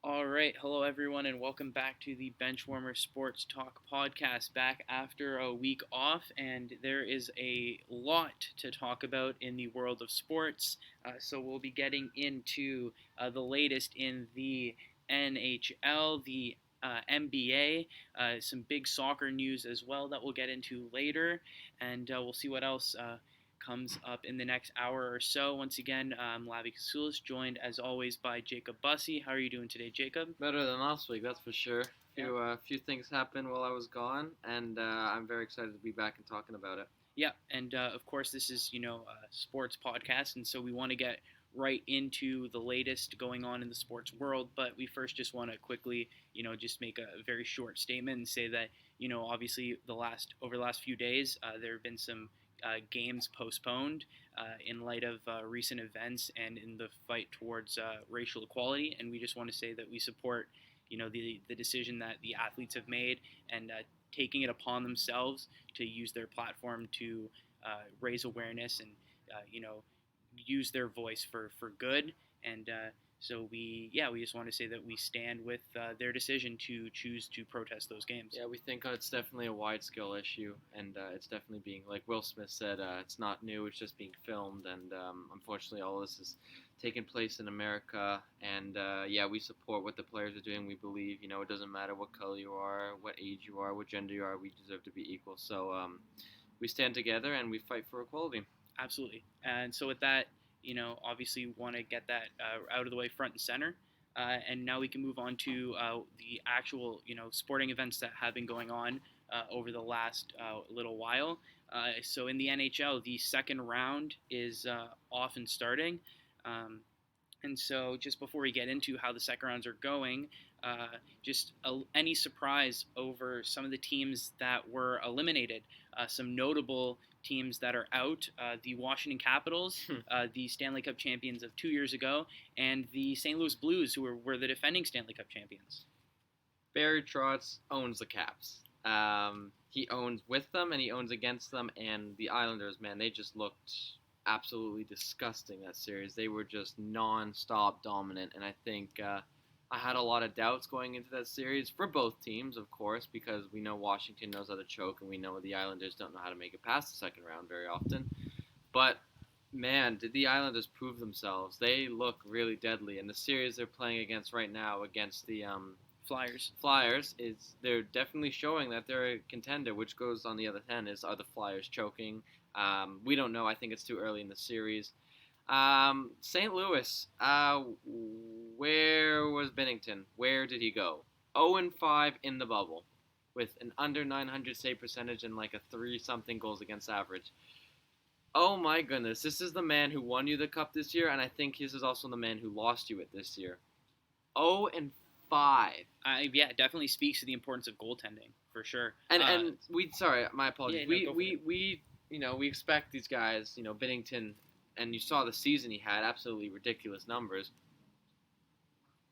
All right, hello everyone, and welcome back to the Benchwarmers Sports Talk podcast. Back after a week off, and there is a lot to talk about in the world of sports. So we'll be getting into the latest in the NHL, the NBA, some big soccer news as well that we'll get into later, and we'll see what else comes up in the next hour or so. Once again, I'm Labi and joined as always by Jacob Bussey. How are you doing today, Jacob? Better than last week, that's for sure. Few things happened while I was gone, and I'm very excited to be back and talking about it. Yeah, and of course this is a sports podcast, and so we want to get right into the latest going on in the sports world. But we first just want to quickly just make a very short statement and say that obviously over the last few days there have been some games postponed in light of recent events and in the fight towards racial equality. And we just want to say that we support, the decision that the athletes have made and taking it upon themselves to use their platform to raise awareness and, use their voice for good. And so we just want to say that we stand with their decision to choose to protest those games. Yeah, we think it's definitely a wide-scale issue, and it's definitely being, like Will Smith said, it's not new, it's just being filmed, and unfortunately all this is taking place in America, and we support what the players are doing. We believe, it doesn't matter what color you are, what age you are, what gender you are, we deserve to be equal. So we stand together and we fight for equality. Absolutely. And so with that, obviously want to get that out of the way front and center. And now we can move on to the actual, sporting events that have been going on over the last little while. So in the NHL, the second round is off and starting. And so just before we get into how the second rounds are going, any surprise over some of the teams that were eliminated, some notable teams that are out, the Washington Capitals, the Stanley Cup champions of 2 years ago, and the St. Louis Blues, who were the defending Stanley Cup champions. Barry Trotz owns the Caps. He owns with them and he owns against them, and the Islanders, man, they just looked absolutely disgusting that series. They were just non-stop dominant, and I think I had a lot of doubts going into that series for both teams, of course, because we know Washington knows how to choke, and we know the Islanders don't know how to make it past the second round very often. But, man, did the Islanders prove themselves. They look really deadly, and the series they're playing against right now against the Flyers, they're definitely showing that they're a contender, which goes on the other hand are the Flyers choking? We don't know. I think it's too early in the series. St. Louis, where was Binnington? Where did he go? 0-5 in the bubble with an under 900 save percentage and like a 3-something goals against average. Oh my goodness, this is the man who won you the cup this year, and I think this is also the man who lost you it this year. 0-5. It definitely speaks to the importance of goaltending, for sure. My apologies. We expect these guys, Binnington, and you saw the season he had, absolutely ridiculous numbers.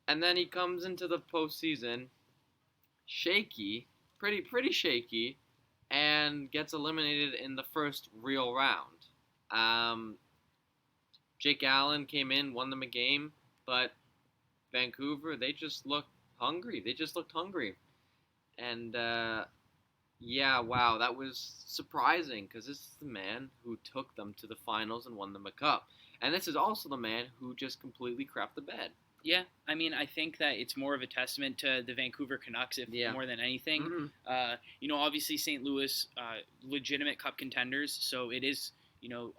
And then he comes into the postseason shaky, pretty shaky, and gets eliminated in the first real round. Jake Allen came in, won them a game, but Vancouver, they just looked hungry. And wow, that was surprising because this is the man who took them to the finals and won them a cup. And this is also the man who just completely crapped the bed. Yeah, I mean, I think that it's more of a testament to the Vancouver Canucks, more than anything. Mm-hmm. Obviously St. Louis, legitimate cup contenders, so it is,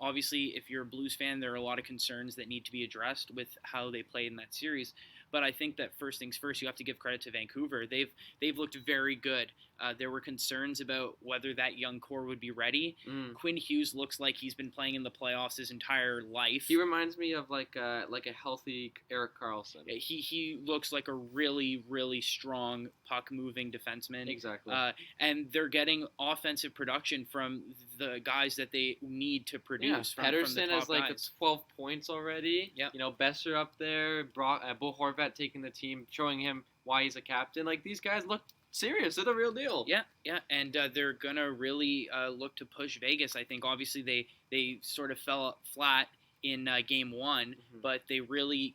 obviously if you're a Blues fan, there are a lot of concerns that need to be addressed with how they played in that series. But I think that first things first, you have to give credit to Vancouver. They've looked very good. There were concerns about whether that young core would be ready. Quinn Hughes looks like he's been playing in the playoffs his entire life. He reminds me of like a healthy Erik Karlsson. He looks like a really, really strong puck-moving defenseman. Exactly. And they're getting offensive production from the guys that they need to produce. Yeah, Pedersen has like 12 points already. Yeah. Besser up there, Bo Horvat taking the team, showing him why he's a captain. Like, these guys look serious. They're the real deal. Yeah, and they're going to really look to push Vegas. I think, obviously, they sort of fell flat in Game 1, but they really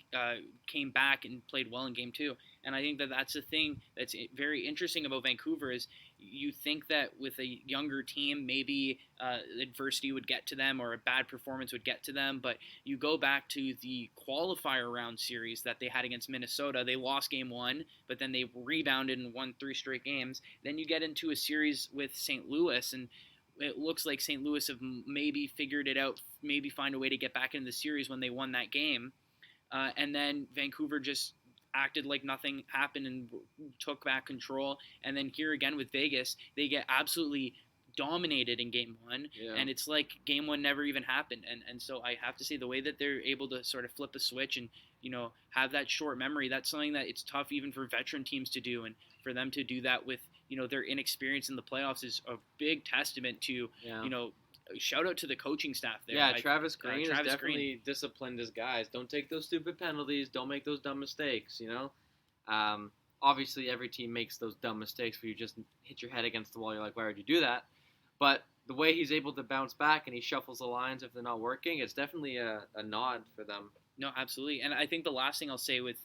came back and played well in Game 2. And I think that that's the thing that's very interesting about Vancouver is you think that with a younger team, maybe adversity would get to them or a bad performance would get to them. But you go back to the qualifier round series that they had against Minnesota. They lost Game 1, but then they rebounded and won 3 straight games. Then you get into a series with St. Louis, and it looks like St. Louis have maybe figured it out, maybe find a way to get back into the series when they won that game. And then Vancouver just acted like nothing happened and took back control. And then here again with Vegas, they get absolutely dominated in Game 1, and it's like Game 1 never even happened. And so I have to say the way that they're able to sort of flip a switch and, have that short memory, that's something that it's tough even for veteran teams to do. And for them to do that with, their inexperience in the playoffs is a big testament to, shout out to the coaching staff there. Yeah, Travis Green has definitely disciplined his guys. Don't take those stupid penalties. Don't make those dumb mistakes, Obviously, every team makes those dumb mistakes where you just hit your head against the wall. You're like, why would you do that? But the way he's able to bounce back and he shuffles the lines if they're not working, it's definitely a nod for them. No, absolutely. And I think the last thing I'll say with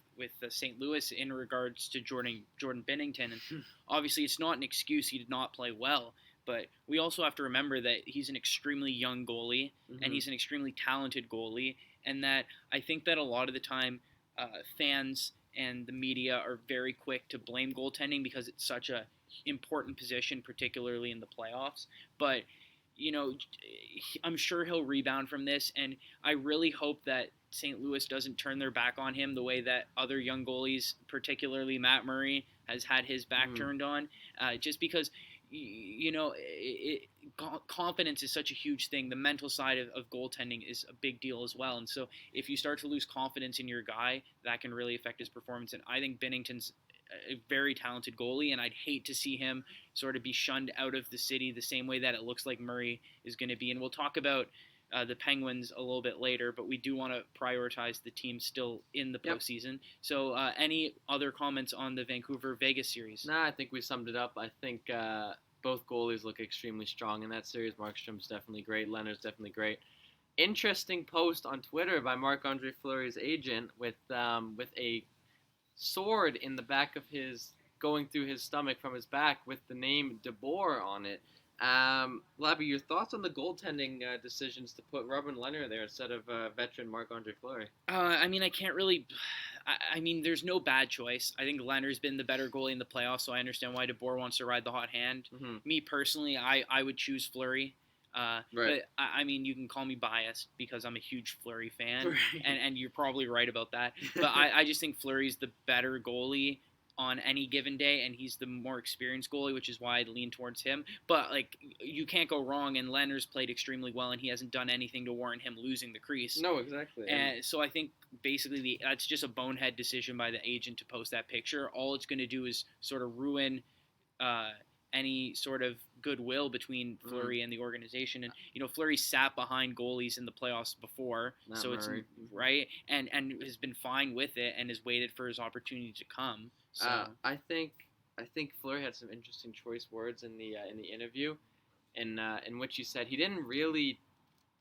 St. Louis in regards to Jordan Binnington, and obviously it's not an excuse he did not play well, but we also have to remember that he's an extremely young goalie, and he's an extremely talented goalie, and that I think that a lot of the time fans and the media are very quick to blame goaltending because it's such a important position, particularly in the playoffs. But, I'm sure he'll rebound from this, and I really hope that St. Louis doesn't turn their back on him the way that other young goalies, particularly Matt Murray, has had his back turned on, just because confidence is such a huge thing. The mental side of goaltending is a big deal as well. And so if you start to lose confidence in your guy, that can really affect his performance. And I think Binnington's a very talented goalie, and I'd hate to see him sort of be shunned out of the city the same way that it looks like Murray is going to be. And we'll talk about the Penguins a little bit later, but we do want to prioritize the team still in the postseason. Yep. So any other comments on the Vancouver-Vegas series? I think we summed it up. I think both goalies look extremely strong in that series. Markstrom's definitely great. Leonard's definitely great. Interesting post on Twitter by Marc-Andre Fleury's agent with a sword in the back of going through his stomach from his back with the name DeBoer on it. Labi, your thoughts on the goaltending decisions to put Robin Leonard there instead of veteran Marc-Andre Fleury? I can't really... there's no bad choice. I think Leonard's been the better goalie in the playoffs, so I understand why DeBoer wants to ride the hot hand. Me, personally, I would choose Fleury. Right. But, you can call me biased because I'm a huge Fleury fan, right. and you're probably right about that. But I just think Fleury's the better goalie on any given day, and he's the more experienced goalie, which is why I'd lean towards him. But, you can't go wrong, and Leonard's played extremely well, and he hasn't done anything to warrant him losing the crease. No, exactly. And so I think, basically, that's just a bonehead decision by the agent to post that picture. All it's going to do is sort of ruin any sort of goodwill between Fleury and the organization. And, Fleury sat behind goalies in the playoffs before, so it's right, and has been fine with it and has waited for his opportunity to come. So. I think Fleury had some interesting choice words in the interview, in which he said he didn't really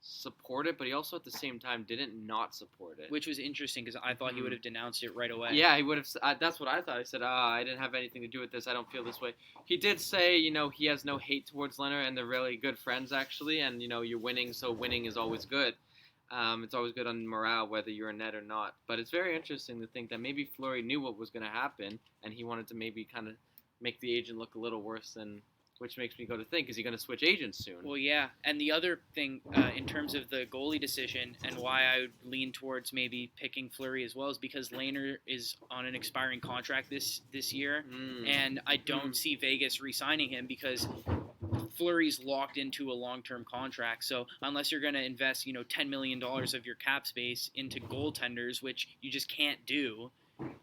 support it, but he also at the same time didn't not support it. Which was interesting because I thought he would have denounced it right away. Yeah, he would have. That's what I thought. I said, I didn't have anything to do with this. I don't feel this way. He did say, he has no hate towards Leonard, and they're really good friends actually. And you're winning, so winning is always good. It's always good on morale, whether you're a net or not. But it's very interesting to think that maybe Fleury knew what was going to happen, and he wanted to maybe kind of make the agent look a little worse than. Which makes me go to think, is he going to switch agents soon? Well, yeah. And the other thing, in terms of the goalie decision and why I would lean towards maybe picking Fleury as well is because Lehner is on an expiring contract this year. And I don't see Vegas re-signing him because Fleury's locked into a long-term contract. So unless you're going to invest, $10 million of your cap space into goaltenders, which you just can't do,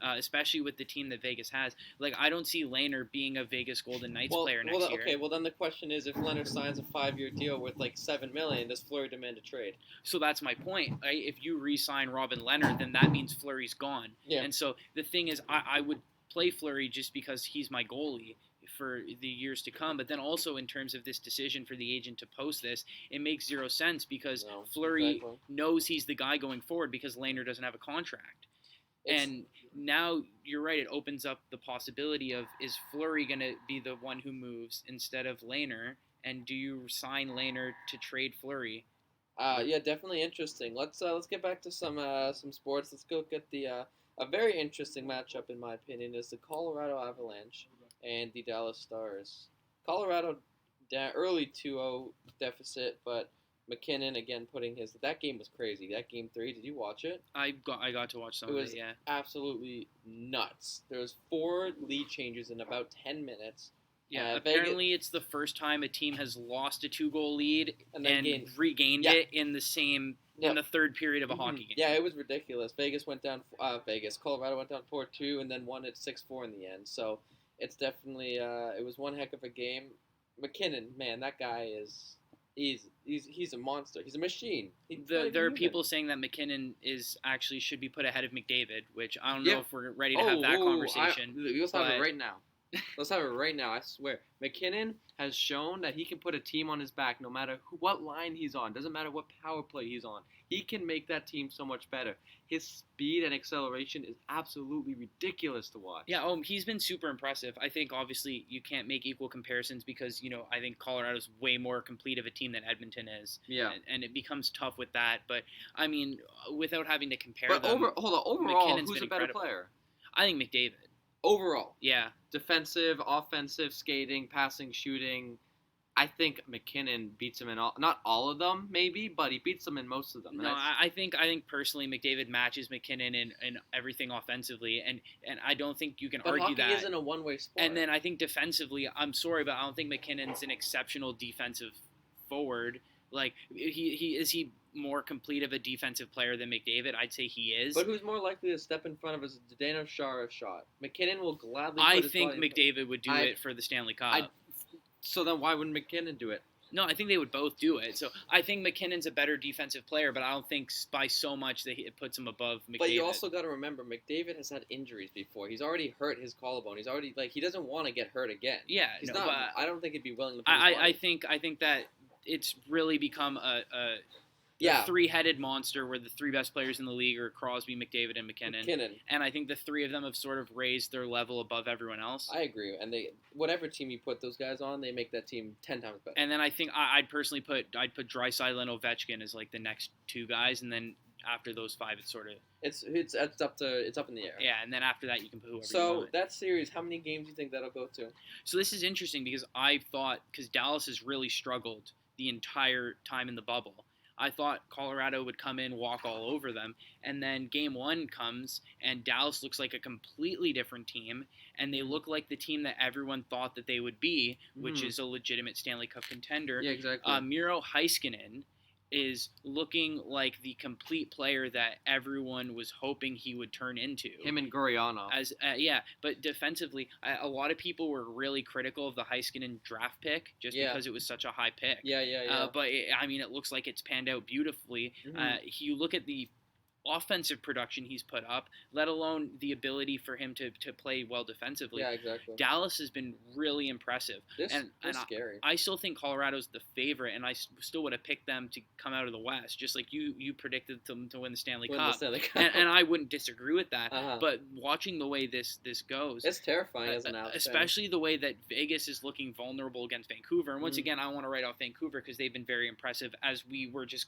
especially with the team that Vegas has. I don't see Lehner being a Vegas Golden Knights player next year. Okay, well then the question is, if Leonard signs a 5-year deal worth $7 million, does Fleury demand a trade? So that's my point. Right? If you re-sign Robin Leonard, then that means Fleury's gone. Yeah. And so the thing is, I would play Fleury just because he's my goalie. for the years to come. But then also in terms of this decision for the agent to post this, it makes zero sense because No, Fleury exactly. knows he's the guy going forward because Lehner doesn't have a contract. And now you're right. It opens up the possibility of, is Fleury going to be the one who moves instead of Lehner? And do you sign Lehner to trade Fleury? Yeah, definitely interesting. Let's get back to some sports. Let's go get the a very interesting matchup in my opinion is the Colorado Avalanche and the Dallas Stars. Colorado early 2-0 deficit, but McKinnon again putting his that game was crazy. That game 3, did you watch it? I got to watch some of it. Yeah, Absolutely nuts. There was 4 lead changes in about 10 minutes. Yeah, apparently it's the first time a team has lost a 2-goal lead and regained Yeah. it in the same in the third period of a hockey game. Yeah, it was ridiculous. Colorado went down 4-2 and then won it 6-4 in the end. So it's definitely it was one heck of a game. McKinnon, man, that guy is he's a monster. He's a machine. There are people saying that McKinnon should be put ahead of McDavid, which I don't know if we're ready to have that conversation. Let's have it right now. Let's have it right now. I swear, McKinnon has shown that he can put a team on his back no matter what line he's on. Doesn't matter what power play he's on. He can make that team so much better. His speed and acceleration is absolutely ridiculous to watch. Yeah, he's been super impressive. I think obviously you can't make equal comparisons because I think Colorado's way more complete of a team than Edmonton is. Yeah, and it becomes tough with that. But I mean, without having to compare but them, overall, McKinnon's who's been a better incredible. player? I think McDavid. Overall, Yeah. Defensive, offensive, skating, passing, shooting. I think McKinnon beats him in not all of them, maybe, but he beats them in most of them. No, I think personally McDavid matches McKinnon in everything offensively, and I don't think you can argue hockey that. Isn't a one-way sport. And then I think defensively, I'm sorry, but I don't think McKinnon's an exceptional defensive forward. Like he more complete of a defensive player than McDavid? I'd say he is. But who's more likely to step in front of a Zdeno Chara shot? McKinnon will gladly. I think McDavid would do it for the Stanley Cup. So then why wouldn't McKinnon do it? No, I think they would both do it. So I think McKinnon's a better defensive player, but I don't think by so much that it puts him above McDavid. But you also got to remember, McDavid has had injuries before. He's already hurt his collarbone. He's already he doesn't want to get hurt again. Yeah, he's not. But I don't think he'd be willing to. I think that it's really become a three-headed monster where the 3 best players in the league are Crosby, McDavid, and McKinnon. And I think the 3 of them have sort of raised their level above everyone else. I agree. And whatever team you put those guys on, they make that team 10 times better. And then I think I'd personally put Draisaitl and Ovechkin as like the next 2 guys, and then after those 5, it's sort of it's up in the air. Yeah, and then after that you can put whoever you So want. that series, how many games do you think that'll go to? So this is interesting because because Dallas has really struggled the entire time in the bubble. I thought Colorado would come in, walk all over them, and then Game 1 comes, and Dallas looks like a completely different team, and they look like the team that everyone thought that they would be, which is a legitimate Stanley Cup contender. Yeah, exactly. Miro Heiskanen is looking like the complete player that everyone was hoping he would turn into. Him and Gurianov. But defensively, a lot of people were really critical of the Heiskanen draft pick just because it was such a high pick. But it looks like it's panned out beautifully. You look at the offensive production he's put up, let alone the ability for him to play well defensively. Yeah, exactly. Dallas has been really impressive. They're scary. I still think Colorado's the favorite, and I still would have picked them to come out of the West, just like you predicted them to win the Stanley Cup. And I wouldn't disagree with that. But watching the way this goes, it's terrifying as an outsider. especially the way that Vegas is looking vulnerable against Vancouver. And once again, I want to write off Vancouver because they've been very impressive, as we were just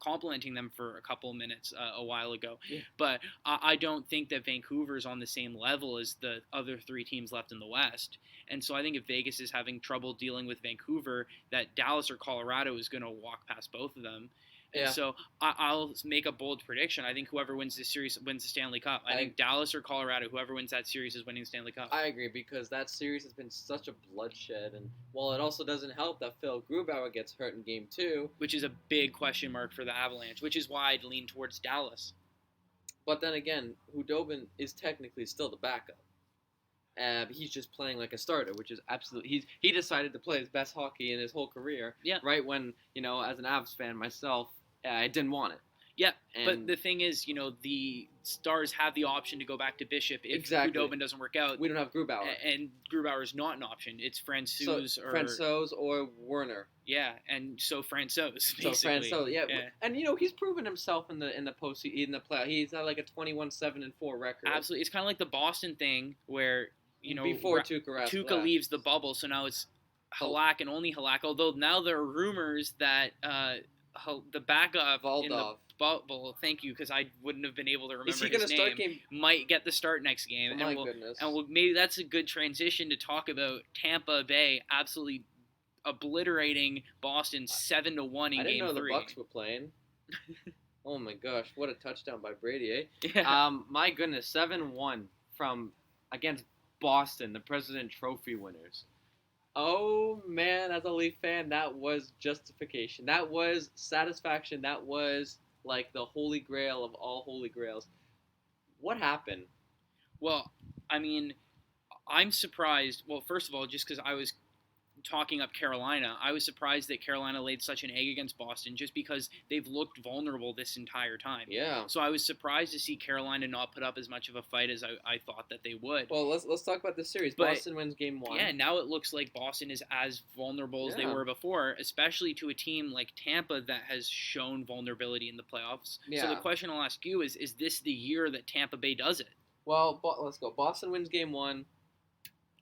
complimenting them for a couple of minutes a while ago. But I don't think that Vancouver's on the same level as the other 3 teams left in the West. And so I think if Vegas is having trouble dealing with Vancouver, that Dallas or Colorado is going to walk past both of them. And so I'll make a bold prediction. I think whoever wins this series wins the Stanley Cup. I think Dallas or Colorado, whoever wins that series is winning the Stanley Cup. I agree, because that series has been such a bloodshed. And while it also doesn't help that Phil Grubauer gets hurt in Game 2. Which is a big question mark for the Avalanche, which is why I'd lean towards Dallas. But then again, Hudobin is technically still the backup. He's just playing like a starter, which is absolutely... He decided to play his best hockey in his whole career. Yeah. Right when, as an Avs fan myself, I didn't want it. Yeah, but the thing is, the Stars have the option to go back to Bishop if Exactly. Khudobin doesn't work out. We don't have Grubauer. And Grubauer is not an option. It's Francouz or Werner. Yeah, and so Francouz, basically. So Francouz, yeah. And he's proven himself in the postseason, in the play. He's had like a 21-7-4 record. Absolutely, it's kind of like the Boston thing where before Tuukka leaves the bubble, so now it's Halak and only Halak. Although now there are rumors that the backup in the bubble, thank you, because I wouldn't have been able to remember his name, might get the start next game. Oh, my goodness. And maybe that's a good transition to talk about Tampa Bay absolutely obliterating Boston 7-1 in Game 3. I didn't know the Bucks were playing. Oh my gosh, what a touchdown by Brady, eh? Yeah. My goodness, 7-1 against Boston, the President Trophy winners. Oh man, as a Leaf fan, that was justification. That was satisfaction. That was like the holy grail of all holy grails. What happened? Well, I mean, I'm surprised. Well, first of all, just because I was talking up Carolina, I was surprised that Carolina laid such an egg against Boston just because they've looked vulnerable this entire time. Yeah. So I was surprised to see Carolina not put up as much of a fight as I thought that they would. Well, let's talk about this series. Boston wins Game 1. Yeah, now it looks like Boston is as vulnerable as they were before, especially to a team like Tampa that has shown vulnerability in the playoffs. Yeah. So the question I'll ask you is this the year that Tampa Bay does it? Well, let's go. Boston wins Game 1.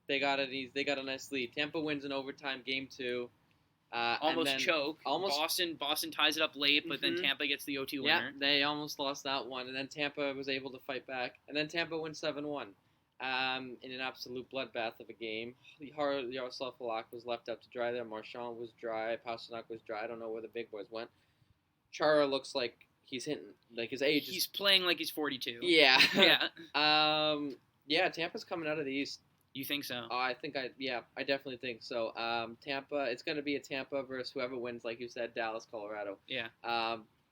They got a nice lead. Tampa wins in overtime, Game 2. Choke. Boston ties it up late, but then Tampa gets the OT winner. Yeah, they almost lost that one, and then Tampa was able to fight back. And then Tampa wins 7-1 in an absolute bloodbath of a game. Yaroslav Halak was left out to dry there. Marchand was dry. Pasternak was dry. I don't know where the big boys went. Chara looks like he's hitting, like his age. He's playing like he's 42. Yeah. Yeah. Tampa's coming out of the East. You think so? I definitely think so. Tampa, it's going to be a Tampa versus whoever wins, like you said, Dallas, Colorado. Yeah.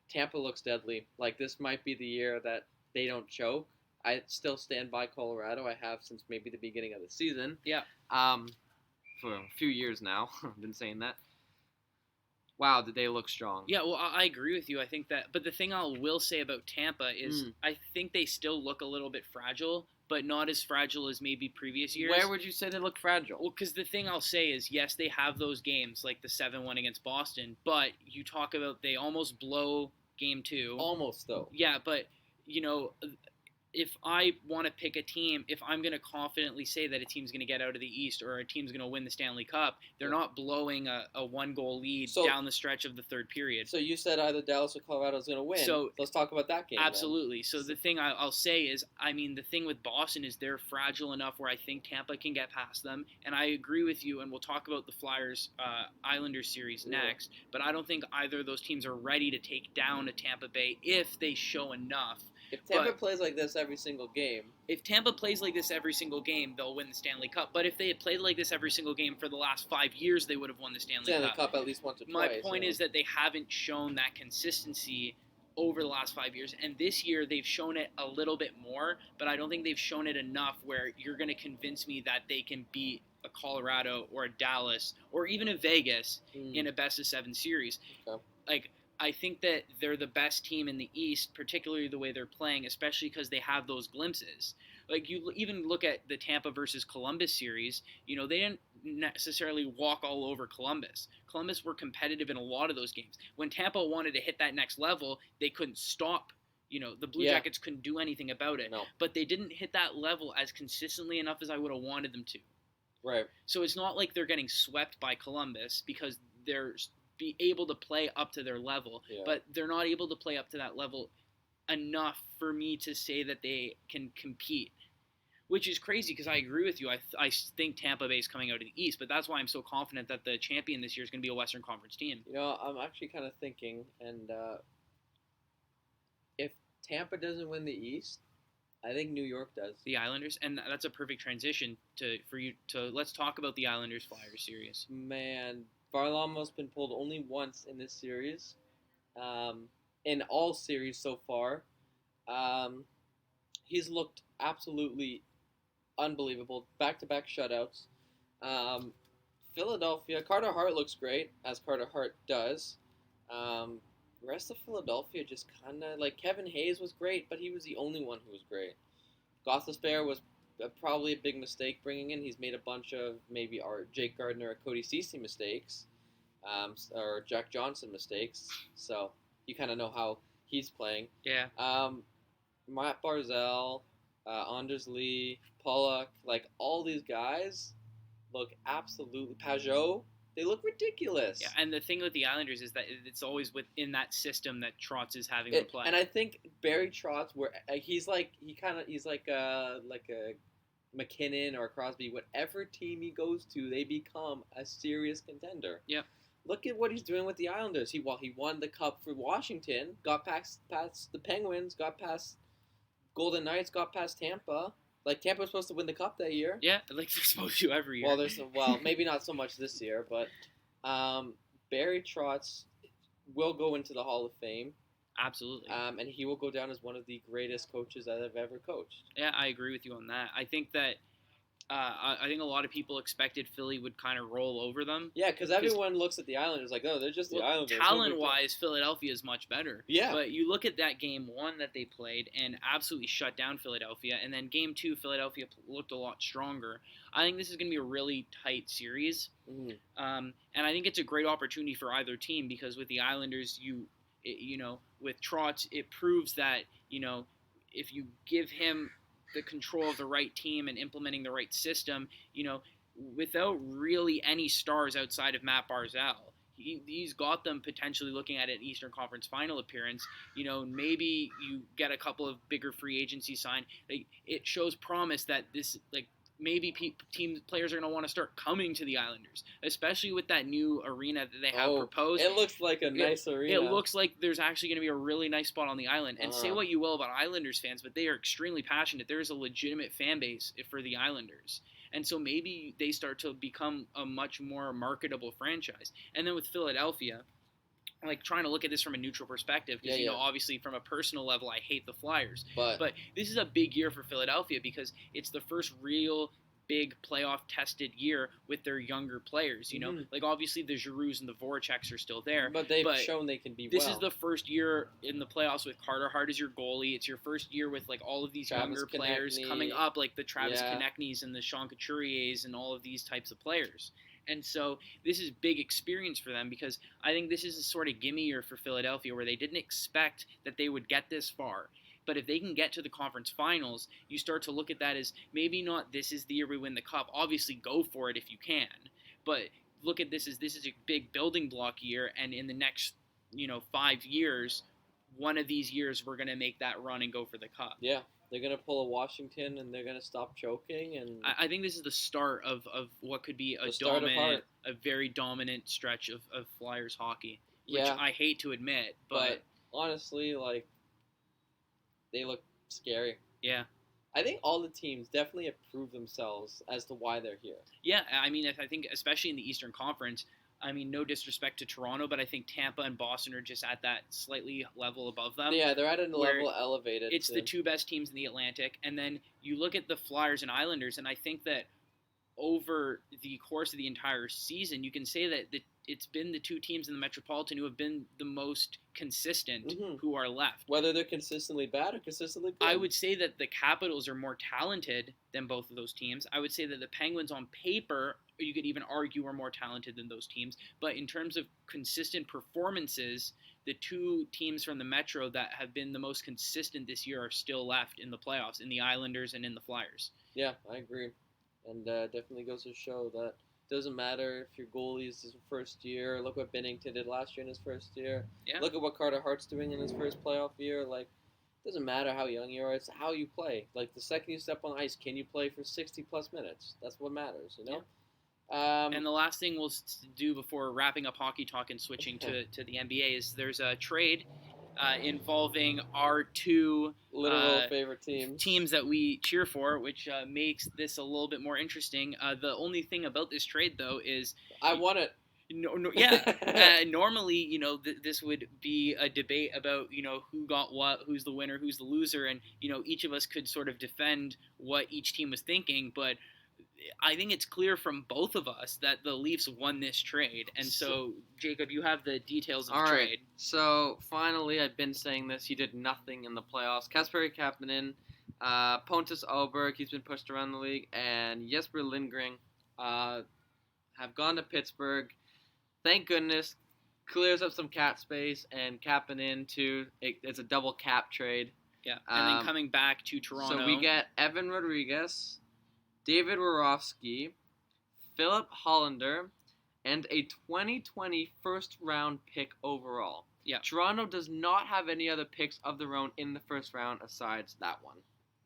Tampa looks deadly. Like, this might be the year that they don't choke. I still stand by Colorado. I have since maybe the beginning of the season. Yeah. For a few years now. I've been saying that. Wow, did they look strong? Yeah, well, I agree with you. I think that, but the thing I will say about Tampa is I think they still look a little bit fragile, but not as fragile as maybe previous years. Where would you say they look fragile? Well, because the thing I'll say is, yes, they have those games, like the 7-1 against Boston, but you talk about they almost blow Game 2. Almost, though. Yeah, but, if I want to pick a team, if I'm going to confidently say that a team's going to get out of the East or a team's going to win the Stanley Cup, they're not blowing a one-goal lead down the stretch of the third period. So you said either Dallas or Colorado is going to win. So let's talk about that game. Absolutely. Then. So the thing I'll say is, the thing with Boston is they're fragile enough where I think Tampa can get past them. And I agree with you, and we'll talk about the Flyers-Islanders series next. But I don't think either of those teams are ready to take down a Tampa Bay if they show enough. If Tampa plays like this every single game. If Tampa plays like this every single game, they'll win the Stanley Cup. But if they had played like this every single game for the last 5 years, they would have won the Stanley Cup. At least once or twice. My point is that they haven't shown that consistency over the last 5 years. And this year, they've shown it a little bit more, but I don't think they've shown it enough where you're going to convince me that they can beat a Colorado or a Dallas or even a Vegas in a best-of-7 series. Okay. I think that they're the best team in the East, particularly the way they're playing, especially because they have those glimpses. Like, you even look at the Tampa versus Columbus series, they didn't necessarily walk all over Columbus. Columbus were competitive in a lot of those games. When Tampa wanted to hit that next level, they couldn't stop. The Blue Jackets couldn't do anything about it. No. But they didn't hit that level as consistently enough as I would have wanted them to. Right. So it's not like they're getting swept by Columbus because they're be able to play up to their level, but they're not able to play up to that level enough for me to say that they can compete, which is crazy because I agree with you. I think Tampa Bay is coming out of the East, but that's why I'm so confident that the champion this year is going to be a Western Conference team. I'm actually kind of thinking, and if Tampa doesn't win the East, I think New York does. The Islanders, and that's a perfect transition for you to let's talk about the Islanders-Flyers series. Man, Varlamov's been pulled only once in this series, in all series so far. He's looked absolutely unbelievable. Back-to-back shutouts. Philadelphia, Carter Hart looks great, as Carter Hart does. The rest of Philadelphia just kind of like Kevin Hayes was great, but he was the only one who was great. Gostisbehere was probably a big mistake bringing in. He's made a bunch of maybe our Jake Gardner or Cody Ceci mistakes, or Jack Johnson mistakes. So you kind of know how he's playing. Yeah. Matt Barzal, Anders Lee, Pollock, like all these guys look absolutely Pajot. They look ridiculous. Yeah, and the thing with the Islanders is that it's always within that system that Trotz is having to play. And I think Barry Trotz, he's like a McKinnon or Crosby. Whatever team he goes to, they become a serious contender. Yep. Look at what he's doing with the Islanders. He won the Cup for Washington, got past the Penguins, got past Golden Knights, got past Tampa. Like, Tampa was supposed to win the Cup that year. Yeah, like they're supposed to every year. Well, maybe not so much this year, but Barry Trotz will go into the Hall of Fame. Absolutely. And he will go down as one of the greatest coaches that have ever coached. Yeah, I agree with you on that. I think that I think a lot of people expected Philly would kind of roll over them. Yeah, because everyone looks at the Islanders like, oh, they're just the Islanders. Talent-wise, Philadelphia is much better. Yeah. But you look at that game one that they played and absolutely shut down Philadelphia, and then game two, Philadelphia looked a lot stronger. I think this is going to be a really tight series, and I think it's a great opportunity for either team because with the Islanders, with Trotz, it proves that if you give him the control of the right team and implementing the right system, without really any stars outside of Matt Barzal. He's got them potentially looking at an Eastern Conference Final appearance. Maybe you get a couple of bigger free agency signed. It shows promise that this, maybe players are going to want to start coming to the Islanders, especially with that new arena that they have proposed. It looks like a nice arena. It looks like there's actually going to be a really nice spot on the island. And say what you will about Islanders fans, but they are extremely passionate. There is a legitimate fan base for the Islanders. And so maybe they start to become a much more marketable franchise. And then with Philadelphia, trying to look at this from a neutral perspective, because obviously from a personal level, I hate the Flyers. But this is a big year for Philadelphia because it's the first real big playoff tested year with their younger players. Obviously the Giroux and the Voraceks are still there, but they've shown they can be. This is the first year in the playoffs with Carter Hart as your goalie. It's your first year with all of these younger players coming up, like the Travis Konechny's and the Sean Couturier's and all of these types of players. And so this is big experience for them because I think this is a sort of gimme year for Philadelphia where they didn't expect that they would get this far. But if they can get to the conference finals, you start to look at that as maybe not this is the year we win the cup. Obviously, go for it if you can. But look at this as this is a big building block year, and in the next 5 years, one of these years we're going to make that run and go for the cup. Yeah. They're going to pull a Washington, and they're going to stop choking. And I think this is the start of what could be a very dominant stretch of Flyers hockey, which I hate to admit. But honestly, they look scary. Yeah. I think all the teams definitely have proved themselves as to why they're here. Yeah, I mean, I think especially in the Eastern Conference, I mean, no disrespect to Toronto, but I think Tampa and Boston are just at that slightly level above them. Yeah, they're at a level elevated. It's the two best teams in the Atlantic. And then you look at the Flyers and Islanders, and I think that over the course of the entire season, you can say that it's been the two teams in the Metropolitan who have been the most consistent who are left. Whether they're consistently bad or consistently good. I would say that the Capitals are more talented than both of those teams. I would say that the Penguins on paper, you could even argue, are more talented than those teams. But in terms of consistent performances, the two teams from the Metro that have been the most consistent this year are still left in the playoffs, in the Islanders and in the Flyers. Yeah, I agree. And definitely goes to show that it doesn't matter if your goalie is his first year. Look what Binnington did last year in his first year. Yeah. Look at what Carter Hart's doing in his first playoff year. It doesn't matter how young you are. It's how you play. The second you step on ice, can you play for 60-plus minutes? That's what matters, Yeah. And the last thing we'll do before wrapping up hockey talk and switching to the NBA is there's a trade involving our two favorite teams that we cheer for, which makes this a little bit more interesting. The only thing about this trade, though, is I want it. Normally, this would be a debate about, who got what, who's the winner, who's the loser, and, each of us could sort of defend what each team was thinking, but I think it's clear from both of us that the Leafs won this trade. And so, Jacob, you have the details of the trade. So, finally, I've been saying this. He did nothing in the playoffs. Kasperi Kapanen, Pontus Oberg, he's been pushed around the league, and Jesper Lindgren have gone to Pittsburgh. Thank goodness. Clears up some cap space, and Kapanen, too. It's a double cap trade. Yeah, and then coming back to Toronto. So we get Evan Rodriguez, David Warovsky, Philip Hollander, and a 2020 first-round pick overall. Yeah. Toronto does not have any other picks of their own in the first round aside that one.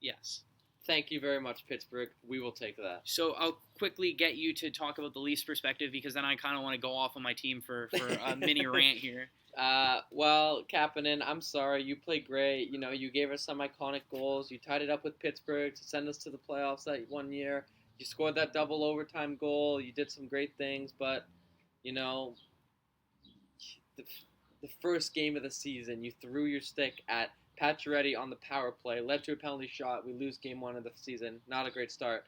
Yes. Thank you very much, Pittsburgh. We will take that. So I'll quickly get you to talk about the Leafs perspective because then I kind of want to go off on my team for a mini rant here. Well, Kapanen, I'm sorry. You played great. You know, you gave us some iconic goals. You tied it up with Pittsburgh to send us to the playoffs that one year. You scored that double overtime goal. You did some great things, but, you know, the first game of the season, you threw your stick at Pacioretty on the power play, led to a penalty shot. We lose game 1 of the season. Not a great start.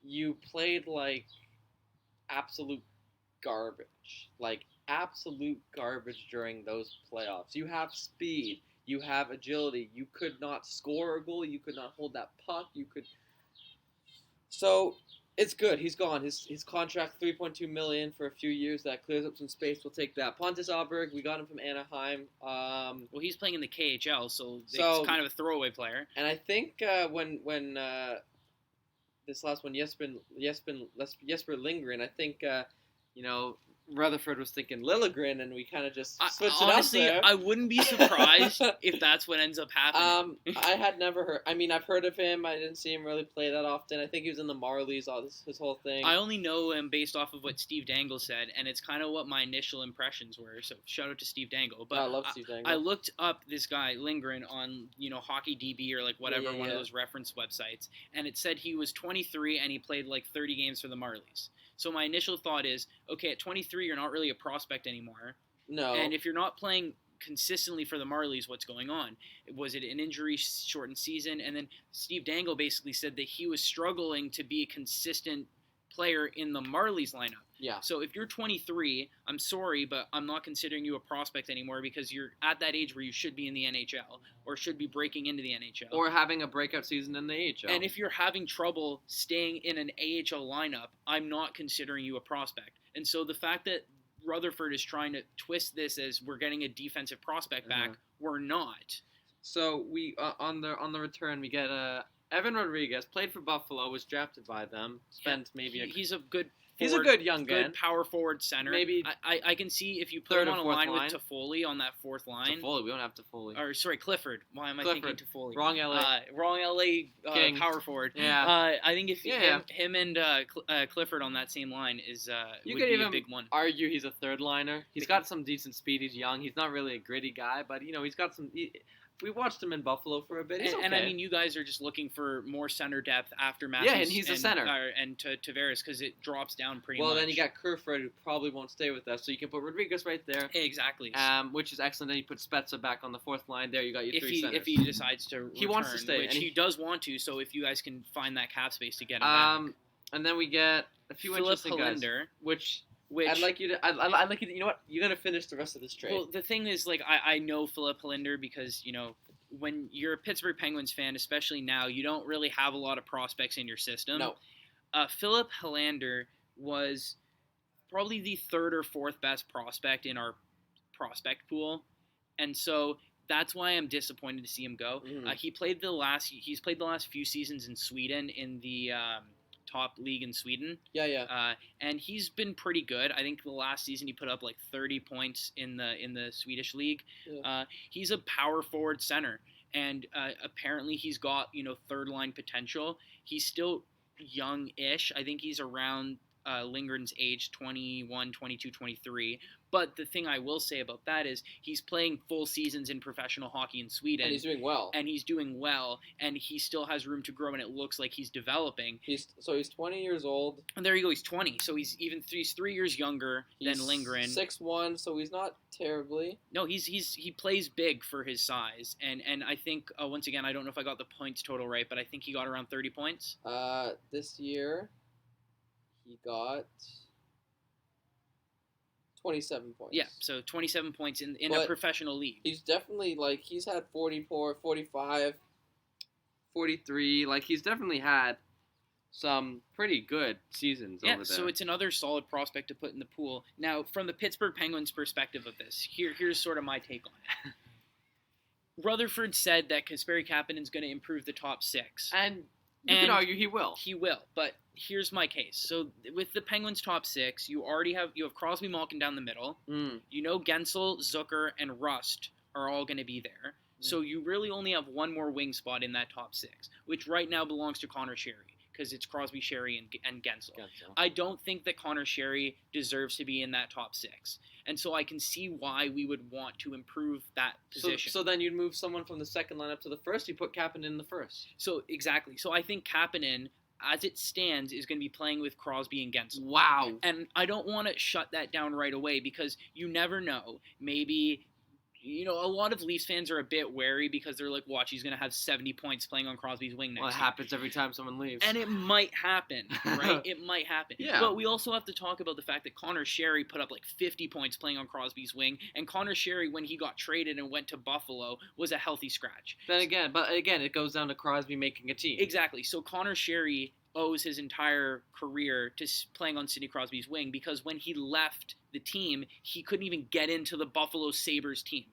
You played like absolute garbage. Like absolute garbage during those playoffs. You have speed. You have agility. You could not score a goal. You could not hold that puck. So it's good. He's gone. His contract, $3.2 million for a few years. That clears up some space. We'll take that. Pontus Oberg, we got him from Anaheim. Well, he's playing in the KHL, so it's kind of a throwaway player. And I think when this last one, Jesper Lindgren, I think Rutherford was thinking Liljegren, and we kind of just switched honestly, it up there. I wouldn't be surprised if that's what ends up happening. I had never heard. I mean, I've heard of him. I didn't see him really play that often. I think he was in the Marlies. His whole thing. I only know him based off of what Steve Dangle said, and it's kind of what my initial impressions were. So shout out to Steve Dangle. But I love Steve Dangle. I looked up this guy Lindgren on Hockey DB or like whatever one of those reference websites, and it said he was 23 and he played like 30 games for the Marlies. So my initial thought is, okay, at 23, you're not really a prospect anymore. No. And if you're not playing consistently for the Marlies, what's going on? Was it an injury-shortened season? And then Steve Dangle basically said that he was struggling to be a consistent player in the Marlies lineup. Yeah. So if you're 23, I'm sorry, but I'm not considering you a prospect anymore because you're at that age where you should be in the NHL or should be breaking into the NHL. Or having a breakout season in the AHL. And if you're having trouble staying in an AHL lineup, I'm not considering you a prospect. And so the fact that Rutherford is trying to twist this as we're getting a defensive prospect back, we're not. So we on the return we get Evan Rodriguez, played for Buffalo, was drafted by them, spent maybe he's a good he's a good young good power forward center. Maybe I can see if you put him on a line with Toffoli on that fourth line. Toffoli, we don't have Toffoli. Or sorry, Clifford. Why am I thinking Toffoli? Wrong LA. Wrong LA power forward. Yeah. I think if him and Clifford on that same line is you would could be even a big one. Argue he's a third liner. He's got some decent speed. He's young. He's not really a gritty guy, but he's got some. We watched him in Buffalo for a bit. And I mean, you guys are just looking for more center depth after Matthews. Yeah, and he's a center. And Tavares because it drops down pretty much. Well, then you got Kerfoot, who probably won't stay with us, so you can put Rodriguez right there. Exactly. Which is excellent. Then you put Spezza back on the fourth line. There you got your three centers. If he decides to he wants to stay. Which he does want to, so if you guys can find that cap space to get him back. And then we get a few interesting guys. Which I'd like you to. You know what? You're gonna finish the rest of this trade. Well, the thing is, like, I know Philip Hollander because when you're a Pittsburgh Penguins fan, especially now, you don't really have a lot of prospects in your system. No. Philip Hollander was probably the third or fourth best prospect in our prospect pool, and so that's why I'm disappointed to see him go. Mm-hmm. He's played the last few seasons in Sweden in the top league in Sweden. Yeah. And he's been pretty good. I think the last season he put up like 30 points in the Swedish league. Yeah. He's a power forward center, and apparently he's got third line potential. He's still young-ish. I think he's around Lindgren's age, 21, 22, 23. But the thing I will say about that is he's playing full seasons in professional hockey in Sweden. And he's doing well. And he still has room to grow, and it looks like he's developing. He's 20 years old. And there you go, he's 20. So he's 3 years younger than Lindgren. 6'1", so he's not terribly. No, he plays big for his size. And I think, once again, I don't know if I got the points total right, but I think he got around 30 points. This year, He got 27 points. Yeah, so 27 points in a But professional league. He's definitely, like, he's had 44, 45. 43. Like, he's definitely had some pretty good seasons over there. So it's another solid prospect to put in the pool. Now, from the Pittsburgh Penguins' perspective of this, here's sort of my take on it. Rutherford said that Kasperi Kapanen's going to improve the top six. And you can argue he will. He will, but here's my case. So with the Penguins' top six, you have Crosby, Malkin down the middle. You know Gensel, Zucker, and Rust are all going to be there. So you really only have one more wing spot in that top six, which right now belongs to Connor Sherry, because it's Crosby, Sherry, and Gensel. I don't think that Connor Sherry deserves to be in that top six. And so I can see why we would want to improve that position. So then you'd move someone from the second lineup to the first. You put Kapanen in the first. So exactly. So I think Kapanen, as it stands, is going to be playing with Crosby and Gensel. Wow. And I don't want to shut that down right away, because you never know. Maybe... a lot of Leafs fans are a bit wary because they're like, watch, he's going to have 70 points playing on Crosby's wing next Well, it year. happens every time someone leaves. And it might happen, right? It might happen. Yeah. But we also have to talk about the fact that Connor Sherry put up like 50 points playing on Crosby's wing, and Connor Sherry, when he got traded and went to Buffalo, was a healthy scratch. Then again, it goes down to Crosby making a team. Exactly. So Connor Sherry owes his entire career to playing on Sidney Crosby's wing, because when he left the team, he couldn't even get into the Buffalo Sabres team.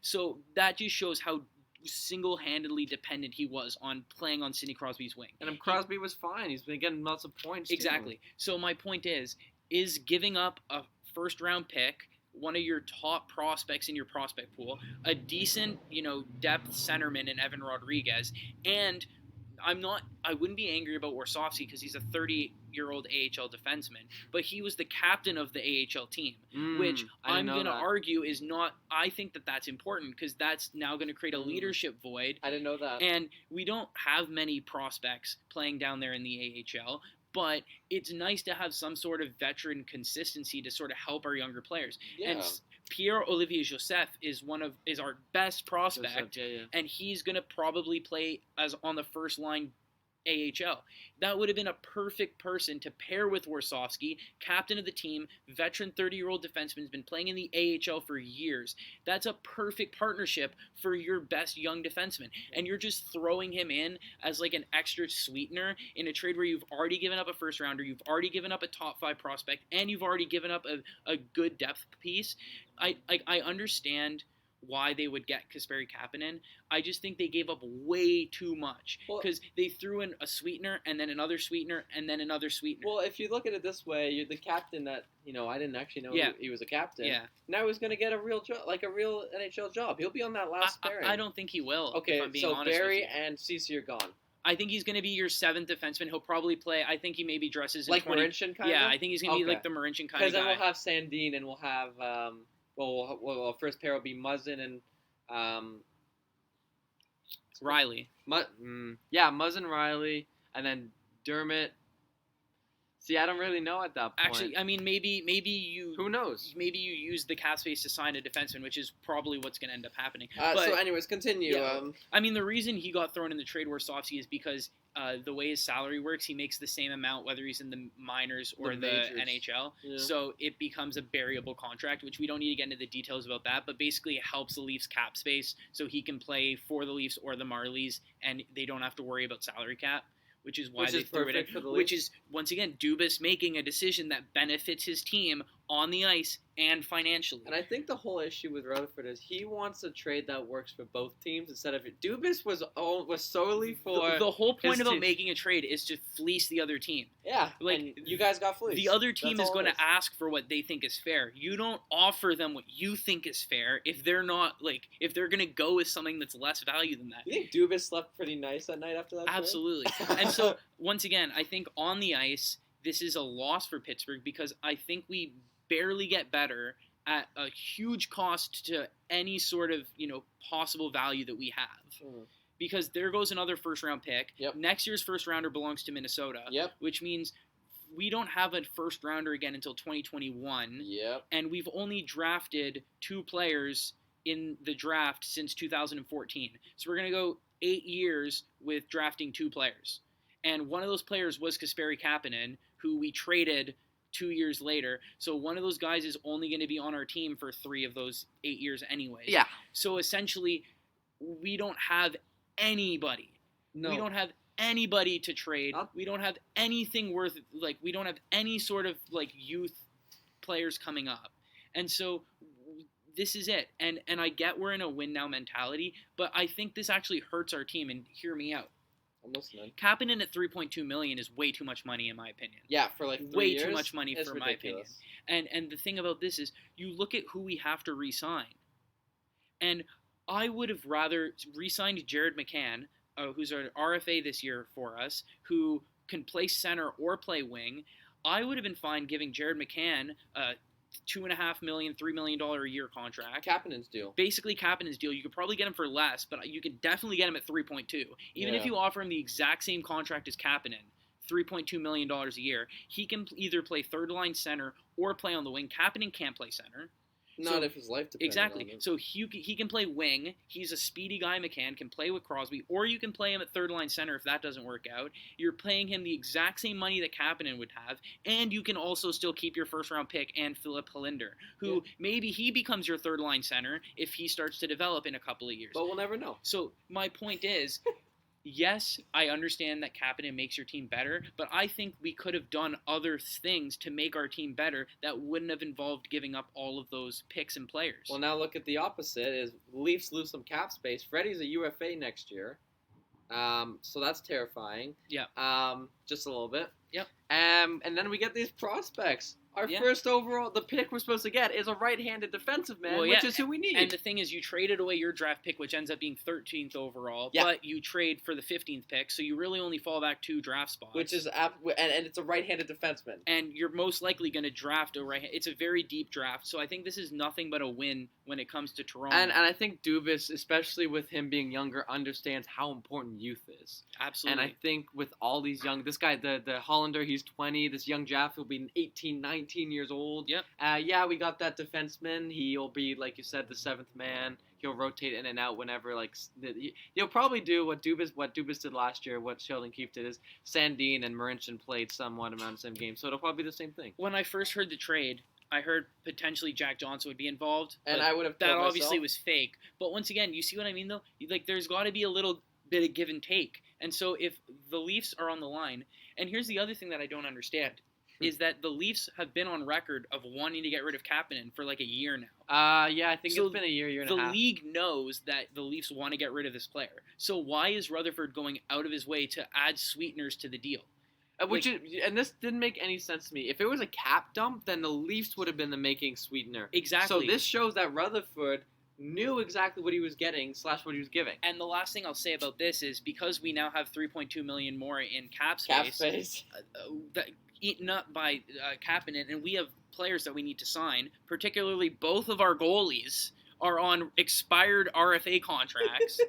So that just shows how single-handedly dependent he was on playing on Sidney Crosby's wing. And Crosby was fine. He's been getting lots of points. Exactly. Too. So my point is giving up a first-round pick, one of your top prospects in your prospect pool, a decent, depth centerman in Evan Rodriguez, and I wouldn't be angry about Warsofsky because he's a 30-year-old AHL defenseman, but he was the captain of the AHL team, which I'm going to argue is not. I think that that's important, because that's now going to create a leadership void. I didn't know that. And we don't have many prospects playing down there in the AHL, but it's nice to have some sort of veteran consistency to sort of help our younger players. Yeah. And Pierre-Olivier Joseph is our best prospect, and he's going to probably play as on the first line AHL. That would have been a perfect person to pair with Warsofsky, captain of the team, veteran 30-year-old defenseman, has been playing in the AHL for years. That's a perfect partnership for your best young defenseman. And you're just throwing him in as like an extra sweetener in a trade where you've already given up a first rounder, you've already given up a top 5 prospect, and you've already given up a good depth piece. I understand why they would get Kasperi Kapanen. I just think they gave up way too much, because they threw in a sweetener and then another sweetener and then another sweetener. Well, if you look at it this way, you're the captain that, I didn't actually know he was a captain. Yeah. Now he's going to get a real job, like a real NHL job. He'll be on that last pairing. I don't think he will. Okay, if I'm being so honest Barry with you. and Ceci are gone. I think he's going to be your 7th defenseman. He'll probably play. I think he maybe dresses in Like 20. Marincin kind of? Yeah, I think he's going to be like the Marincin kind of guy. Because then we'll have Sandin, and we'll have, first pair will be Muzzin and Riley. Muzzin, Riley, and then Dermott. See, I don't really know at that point. Actually, I mean, maybe you. Who knows? Maybe you use the cap space to sign a defenseman, which is probably what's going to end up happening. So, anyways, continue. Yeah, I mean, the reason he got thrown in the trade Warsofsky is because the way his salary works, he makes the same amount whether he's in the minors or the NHL. Yeah. So it becomes a variable contract, which we don't need to get into the details about that. But basically, it helps the Leafs cap space so he can play for the Leafs or the Marlies, and they don't have to worry about salary cap. Which is why they threw it in. Which is, once again, Dubas making a decision that benefits his team on the ice and financially. And I think the whole issue with Rutherford is he wants a trade that works for both teams instead of it. Dubas was solely for the whole point about making a trade is to fleece the other team. Yeah, like and you guys got fleeced. The other team is going to ask for what they think is fair. You don't offer them what you think is fair if they're not if they're going to go with something that's less value than that. You think Dubas slept pretty nice that night after that? Absolutely. And so once again, I think on the ice this is a loss for Pittsburgh because I think we barely get better at a huge cost to any sort of, possible value that we have. Because there goes another first-round pick. Yep. Next year's first-rounder belongs to Minnesota. Yep. Which means we don't have a first-rounder again until 2021. Yep. And we've only drafted 2 players in the draft since 2014. So we're going to go 8 years with drafting 2 players. And one of those players was Kasperi Kapanen, who we traded 2 years later. So one of those guys is only going to be on our team for 3 of those 8 years anyways. Yeah. So essentially, we don't have anybody. No. We don't have anybody to trade. Not- We don't have anything worth, like, we don't have any sort of, like, youth players coming up. And so this is it. And I get we're in a win now mentality, but I think this actually hurts our team, and hear me out. I'm listening. Kapanen at $3.2 million is way too much money in my opinion. Yeah, for like 3 Way years, too much money it's for my opinion. ridiculous. And the thing about this is you look at who we have to re-sign. And I would have rather re-signed Jared McCann, who's an RFA this year for us, who can play center or play wing. I would have been fine giving Jared McCann a $2.5 million, $3 million a year contract. Kapanen's deal. Basically, Kapanen's deal. You could probably get him for less, but you could definitely get him at 3.2. Even if Yeah. you offer him the exact same contract as Kapanen, $3.2 million a year, he can either play third line center or play on the wing. Kapanen can't play center. Not if his life depends Exactly. on it. So he can play wing. He's a speedy guy. McCann can play with Crosby, or you can play him at third line center if that doesn't work out. You're paying him the exact same money that Kapanen would have, and you can also still keep your first round pick and Philip Holinder, who maybe he becomes your third line center if he starts to develop in a couple of years. But we'll never know. So my point is, yes, I understand that Kapanen makes your team better, but I think we could have done other things to make our team better that wouldn't have involved giving up all of those picks and players. Well, now look at the opposite. Is Leafs lose some cap space. Freddie's a UFA next year. So that's terrifying. Yeah. Just a little bit. Yep. And then we get these prospects. Our first overall, the pick we're supposed to get is a right-handed defensive man, which is who we need. And the thing is, you traded away your draft pick, which ends up being 13th overall, but you trade for the 15th pick, so you really only fall back 2 draft spots. Which is and it's a right-handed defenseman. And you're most likely going to draft a right. It's a very deep draft, so I think this is nothing but a win when it comes to Toronto. And I think Dubas, especially with him being younger, understands how important youth is. Absolutely. And I think with all these young, this guy, the Hollander, he's 20. This young Jaff will be 18, 19 years old. Yep. We got that defenseman. He'll be, like you said, the 7th man. He'll rotate in and out whenever, he'll probably do what Dubas did last year, what Sheldon Keefe did, is Sandin and Marincin played somewhat amount of the same game. So it'll probably be the same thing. When I first heard the trade, I heard potentially Jack Johnson would be involved. And I would have that killed obviously myself. was fake. But once again, you see what I mean, though? There's got to be a little bit of give and take. And so if the Leafs are on the line, and here's the other thing that I don't understand, is that the Leafs have been on record of wanting to get rid of Kapanen for like a year now. I think So it's been a year and a half. The league knows that the Leafs want to get rid of this player. So why is Rutherford going out of his way to add sweeteners to the deal? And this didn't make any sense to me. If it was a cap dump, then the Leafs would have been the making sweetener. Exactly. So this shows that Rutherford knew exactly what he was getting / what he was giving. And the last thing I'll say about this is because we now have $3.2 million more in cap space, eaten up by Kapanen, and we have players that we need to sign, particularly both of our goalies are on expired RFA contracts.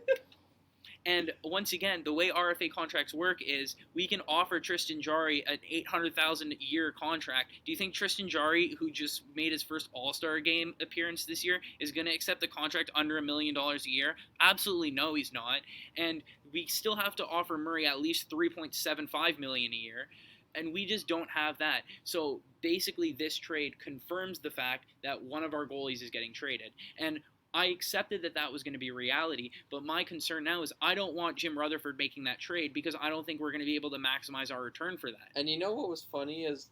And once again, the way RFA contracts work is we can offer Tristan Jarry an $800,000 a year contract. Do you think Tristan Jarry, who just made his first All-Star game appearance this year, is going to accept a contract under $1 million a year? Absolutely no, he's not. And we still have to offer Murray at least $3.75 million a year. And we just don't have that. So basically this trade confirms the fact that one of our goalies is getting traded. And I accepted that was going to be reality, but my concern now is I don't want Jim Rutherford making that trade because I don't think we're going to be able to maximize our return for that. And you know what was funny is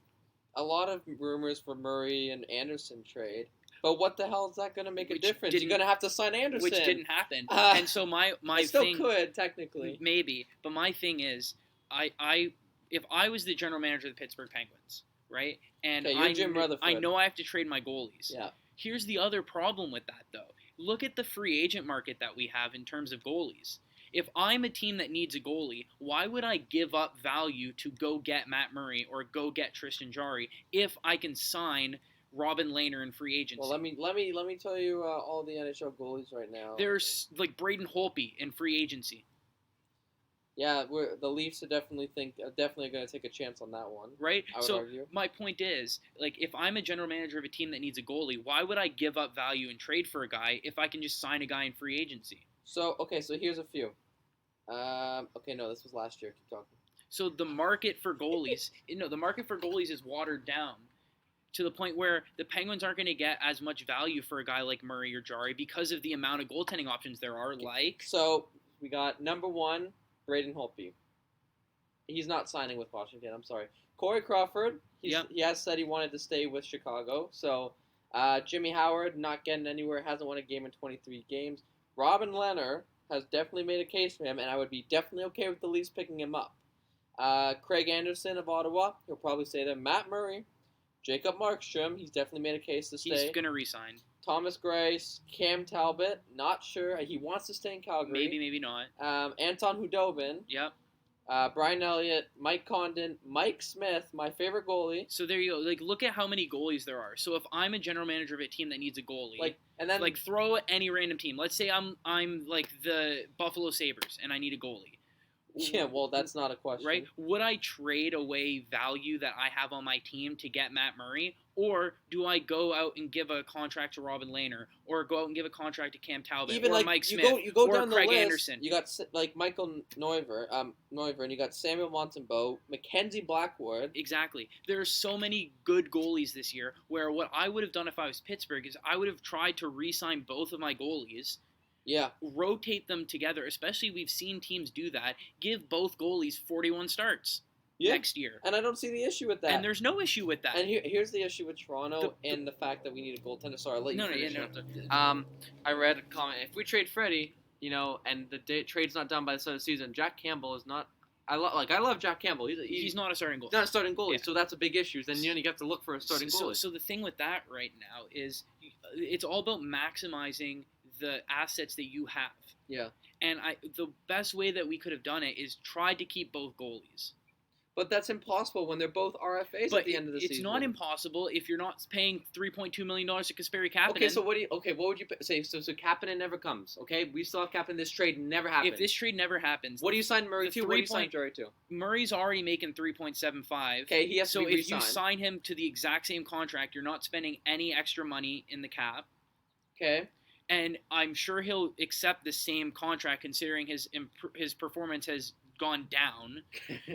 a lot of rumors for Murray and Anderson trade. But what the hell is that going to make a difference? You're going to have to sign Anderson. Which didn't happen. And so my still thing... could, technically. Maybe. But my thing is, if I was the general manager of the Pittsburgh Penguins, right? And you're Jim Rutherford. I know I have to trade my goalies. Yeah. Here's the other problem with that, though. Look at the free agent market that we have in terms of goalies. If I'm a team that needs a goalie, why would I give up value to go get Matt Murray or go get Tristan Jarry if I can sign Robin Lehner in free agency? Well, let me tell you all the NHL goalies right now. There's like Braden Holtby in free agency. Yeah, the Leafs are definitely going to take a chance on that one. Right? I would argue. My point is, like, if I'm a general manager of a team that needs a goalie, why would I give up value and trade for a guy if I can just sign a guy in free agency? So here's a few. No, this was last year. Keep talking. So the market for goalies, is watered down to the point where the Penguins aren't going to get as much value for a guy like Murray or Jari because of the amount of goaltending options there are. Like, So we got number 1, Braden Holtby. He's not signing with Washington. I'm sorry. Corey Crawford. He has said he wanted to stay with Chicago. So Jimmy Howard not getting anywhere. Hasn't won a game in 23 games. Robin Leonard has definitely made a case for him, and I would be definitely okay with the Leafs picking him up. Craig Anderson of Ottawa. He'll probably stay there. Matt Murray. Jacob Markstrom, he's definitely made a case to stay. He's going to resign. Thomas Greiss, Cam Talbot, not sure. He wants to stay in Calgary. Maybe, maybe not. Anton Hudobin. Yep. Brian Elliott, Mike Condon, Mike Smith, my favorite goalie. So there you go. Like, look at how many goalies there are. So if I'm a general manager of a team that needs a goalie, throw any random team. Let's say I'm like the Buffalo Sabres and I need a goalie. Yeah, well, that's not a question. Right? Would I trade away value that I have on my team to get Matt Murray? Or do I go out and give a contract to Robin Lehner? Or go out and give a contract to Cam Talbot? Or Mike Smith? You go or down Craig the list, Anderson? You got, Michael Neuver, and you got Samuel Montembeault, Mackenzie Blackwood. Exactly. There are so many good goalies this year where what I would have done if I was Pittsburgh is I would have tried to re-sign both of my goalies. Yeah. Rotate them together, especially we've seen teams do that. Give both goalies 41 starts next year. And I don't see the issue with that. And there's no issue with that. And here's the issue with Toronto and the fact that we need a goaltender. Sorry, I'll let you finish. I read a comment. If we trade Freddie, and the trade's not done by the start of the season, Jack Campbell is not. I love Jack Campbell. He's not a starting goalie. He's not a starting goalie, Yeah. So that's a big issue. Then you have to look for a starting goalie. So the thing with that right now is it's all about maximizing the assets that you have. Yeah. And the best way that we could have done it is tried to keep both goalies. But that's impossible when they're both RFAs at the end of the season. It's not impossible if you're not paying $3.2 million to Kasperi Kapanen. Okay, so what would you say? So Kapanen never comes, okay? We still have Kapanen. This trade never happens. If this trade never happens... What do you sign Murray to? What do you sign Jari to? Murray's already making $3.75. Okay, he has to be re-signed. So if you sign him to the exact same contract, you're not spending any extra money in the cap. Okay. And I'm sure he'll accept the same contract considering his performance has gone down.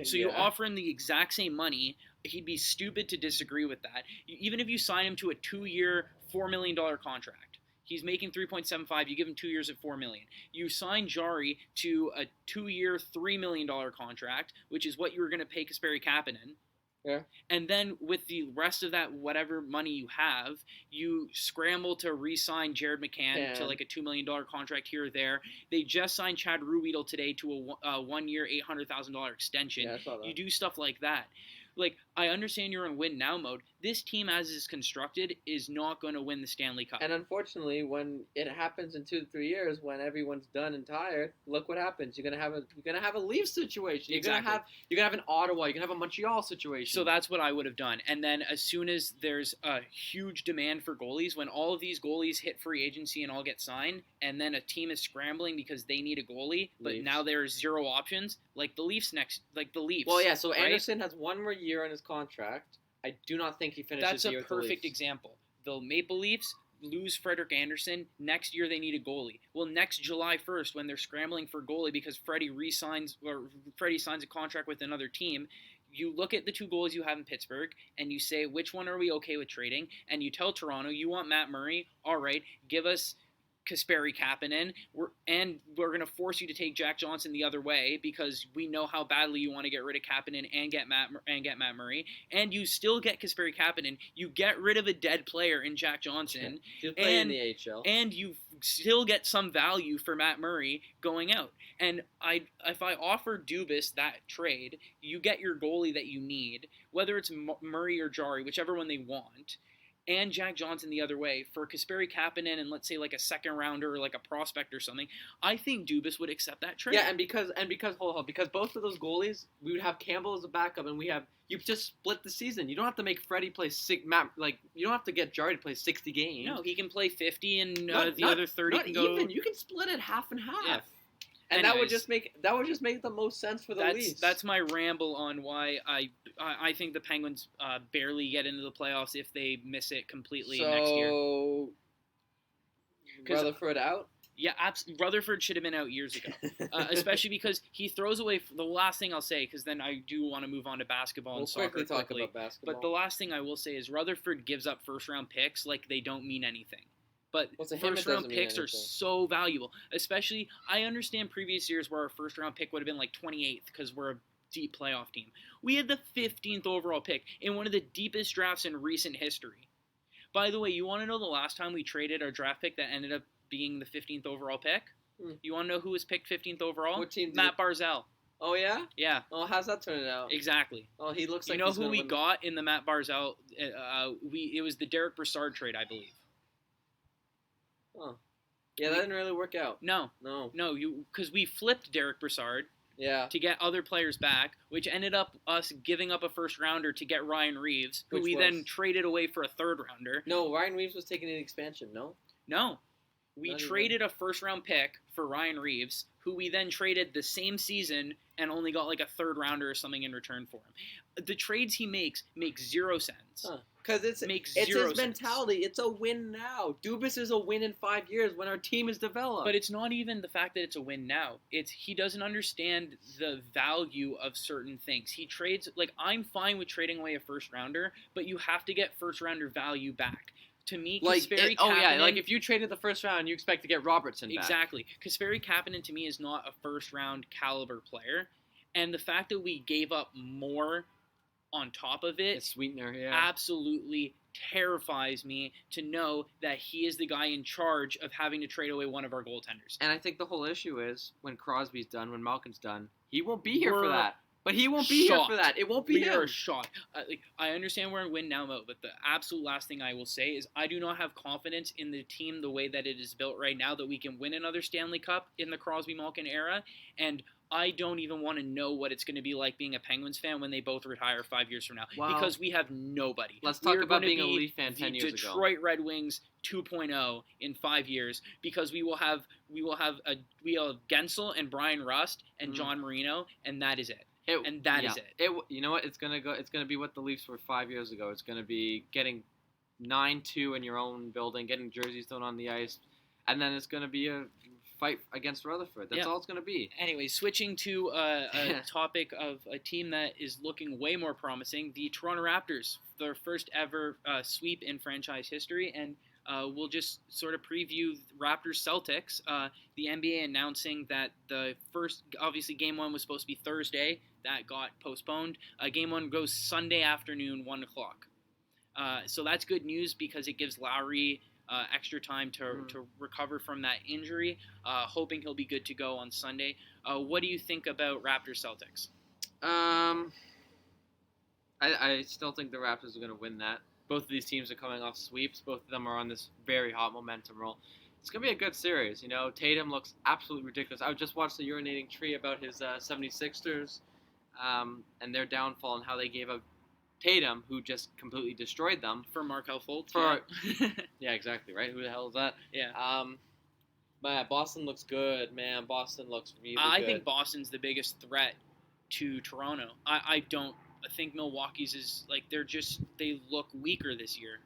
So you offer him the exact same money. He'd be stupid to disagree with that. Even if you sign him to a 2-year, $4 million contract. He's making $3.75. You give him 2 years at $4 million. You sign Jari to a 2-year, $3 million contract, which is what you were going to pay Kasperi Kapanen. Yeah. And then with the rest of that, whatever money you have, you scramble to re-sign Jared McCann to like a $2 million contract here or there. They just signed Chad Ruhwedel today to a 1-year, $800,000 extension. Yeah, I saw that. You do stuff like that. Like, I understand you're in win now mode. This team, as is constructed, is not going to win the Stanley Cup. And unfortunately, when it happens in 2 to 3 years, when everyone's done and tired, look what happens. You're gonna have a Leafs situation. You're gonna have an Ottawa. You're gonna have a Montreal situation. So that's what I would have done. And then as soon as there's a huge demand for goalies, when all of these goalies hit free agency and all get signed, and then a team is scrambling because they need a goalie, but now there's 0 options, like the Leafs. Well, yeah. So Anderson has 1 more year on his contract. I do not think he finishes the year with the Leafs. That's a perfect example. The Maple Leafs lose Frederik Anderson. Next year they need a goalie. Well, next July 1st, when they're scrambling for goalie because Freddie signs a contract with another team, you look at the 2 goalies you have in Pittsburgh and you say, which one are we okay with trading? And you tell Toronto, you want Matt Murray? All right, give us Kasperi Kapanen, we're going to force you to take Jack Johnson the other way because we know how badly you want to get rid of Kapanen and get Matt Murray, and you still get Kasperi Kapanen. You get rid of a dead player in Jack Johnson, He'll play in the AHL, and you still get some value for Matt Murray going out. And if I offer Dubas that trade, you get your goalie that you need, whether it's Murray or Jari, whichever one they want. And Jack Johnson the other way for Kasperi Kapanen and let's say like a second rounder or like a prospect or something. I think Dubas would accept that trade. Yeah, and because both of those goalies, we would have Campbell as a backup, and you just split the season. You don't have to make Freddie play you don't have to get Jari to play 60 games. No, he can play 50 and the other 30 can go. Even. You can split it half and half. Yeah. And Anyways, that would just make the most sense for the Leafs. That's my ramble on why I think the Penguins barely get into the playoffs if they miss it completely next year. So Rutherford out? Yeah, Rutherford should have been out years ago, especially because he throws away. The last thing I'll say, because then I do want to move on to basketball and soccer quickly talk about basketball. But the last thing I will say is Rutherford gives up first-round picks like they don't mean anything. But first-round picks are so valuable. Especially, I understand previous years where our first-round pick would have been like 28th because we're a deep playoff team. We had the 15th overall pick in one of the deepest drafts in recent history. By the way, you want to know the last time we traded our draft pick that ended up being the 15th overall pick? You want to know who was picked 15th overall? What team? Matt Barzal. Oh, yeah? Yeah. Oh, how's that turning out? Exactly. Oh, he looks like you know who we got in the Matt Barzal? It was the Derek Brassard trade, I believe. Oh. Yeah, that didn't really work out. No, because we flipped Derek Brassard. Yeah. To get other players back, which ended up us giving up a first rounder to get Ryan Reeves, who we then traded away for a third rounder. No, Ryan Reeves was taking an expansion, no? No. We traded a first round pick for Ryan Reeves, who we then traded the same season and only got like a third rounder or something in return for him. The trades he makes make 0 cents. Because it's his mentality. It's a win now. Dubas is a win in 5 years when our team is developed. But it's not even the fact that it's a win now. It's he doesn't understand the value of certain things. He trades, like, I'm fine with trading away a first rounder, but you have to get first rounder value back. To me, Kasperi Kapanen... like if you traded the first round, you expect to get Robertson back. Exactly. Kasperi Kapanen, to me, is not a first-round caliber player. And the fact that we gave up more on top of it... A sweetener, yeah. Absolutely terrifies me to know that he is the guy in charge of having to trade away one of our goaltenders. And I think the whole issue is, when Crosby's done, when Malkin's done, he won't be here for that. But he won't be here for that. It won't be him. We are shocked. I understand we're in win now mode, but the absolute last thing I will say is I do not have confidence in the team the way that it is built right now that we can win another Stanley Cup in the Crosby-Malkin era, and I don't even want to know what it's going to be like being a Penguins fan when they both retire 5 years from now, because we have nobody. Let's talk about being a Leaf fan 10 years ago. Detroit Red Wings 2.0 in 5 years, because we will have Gensel and Brian Rust and John Marino, and that is it. Is it. You know what? It's gonna be what the Leafs were 5 years ago. It's gonna be getting 9-2 in your own building, getting jerseys thrown on the ice, and then it's gonna be a fight against Rutherford. That's all it's gonna be. Anyway, switching to a topic of a team that is looking way more promising, the Toronto Raptors, their first ever sweep in franchise history, and we'll just sort of preview Raptors Celtics. The NBA announcing that the first, obviously Game 1 was supposed to be Thursday. That got postponed. Game 1 goes Sunday afternoon, 1 o'clock. So that's good news because it gives Lowry extra time to recover from that injury, hoping he'll be good to go on Sunday. What do you think about Raptors Celtics? I still think the Raptors are going to win that. Both of these teams are coming off sweeps. Both of them are on this very hot momentum roll. It's going to be a good series. You know, Tatum looks absolutely ridiculous. I just watched the urinating tree about his 76ers and their downfall and how they gave up Tatum, who just completely destroyed them. For Markelle Fultz. Yeah, exactly, right? Who the hell is that? Yeah. Boston looks good, man. Boston looks really good. I think Boston's the biggest threat to Toronto. I think Milwaukee's is, like, they look weaker this year.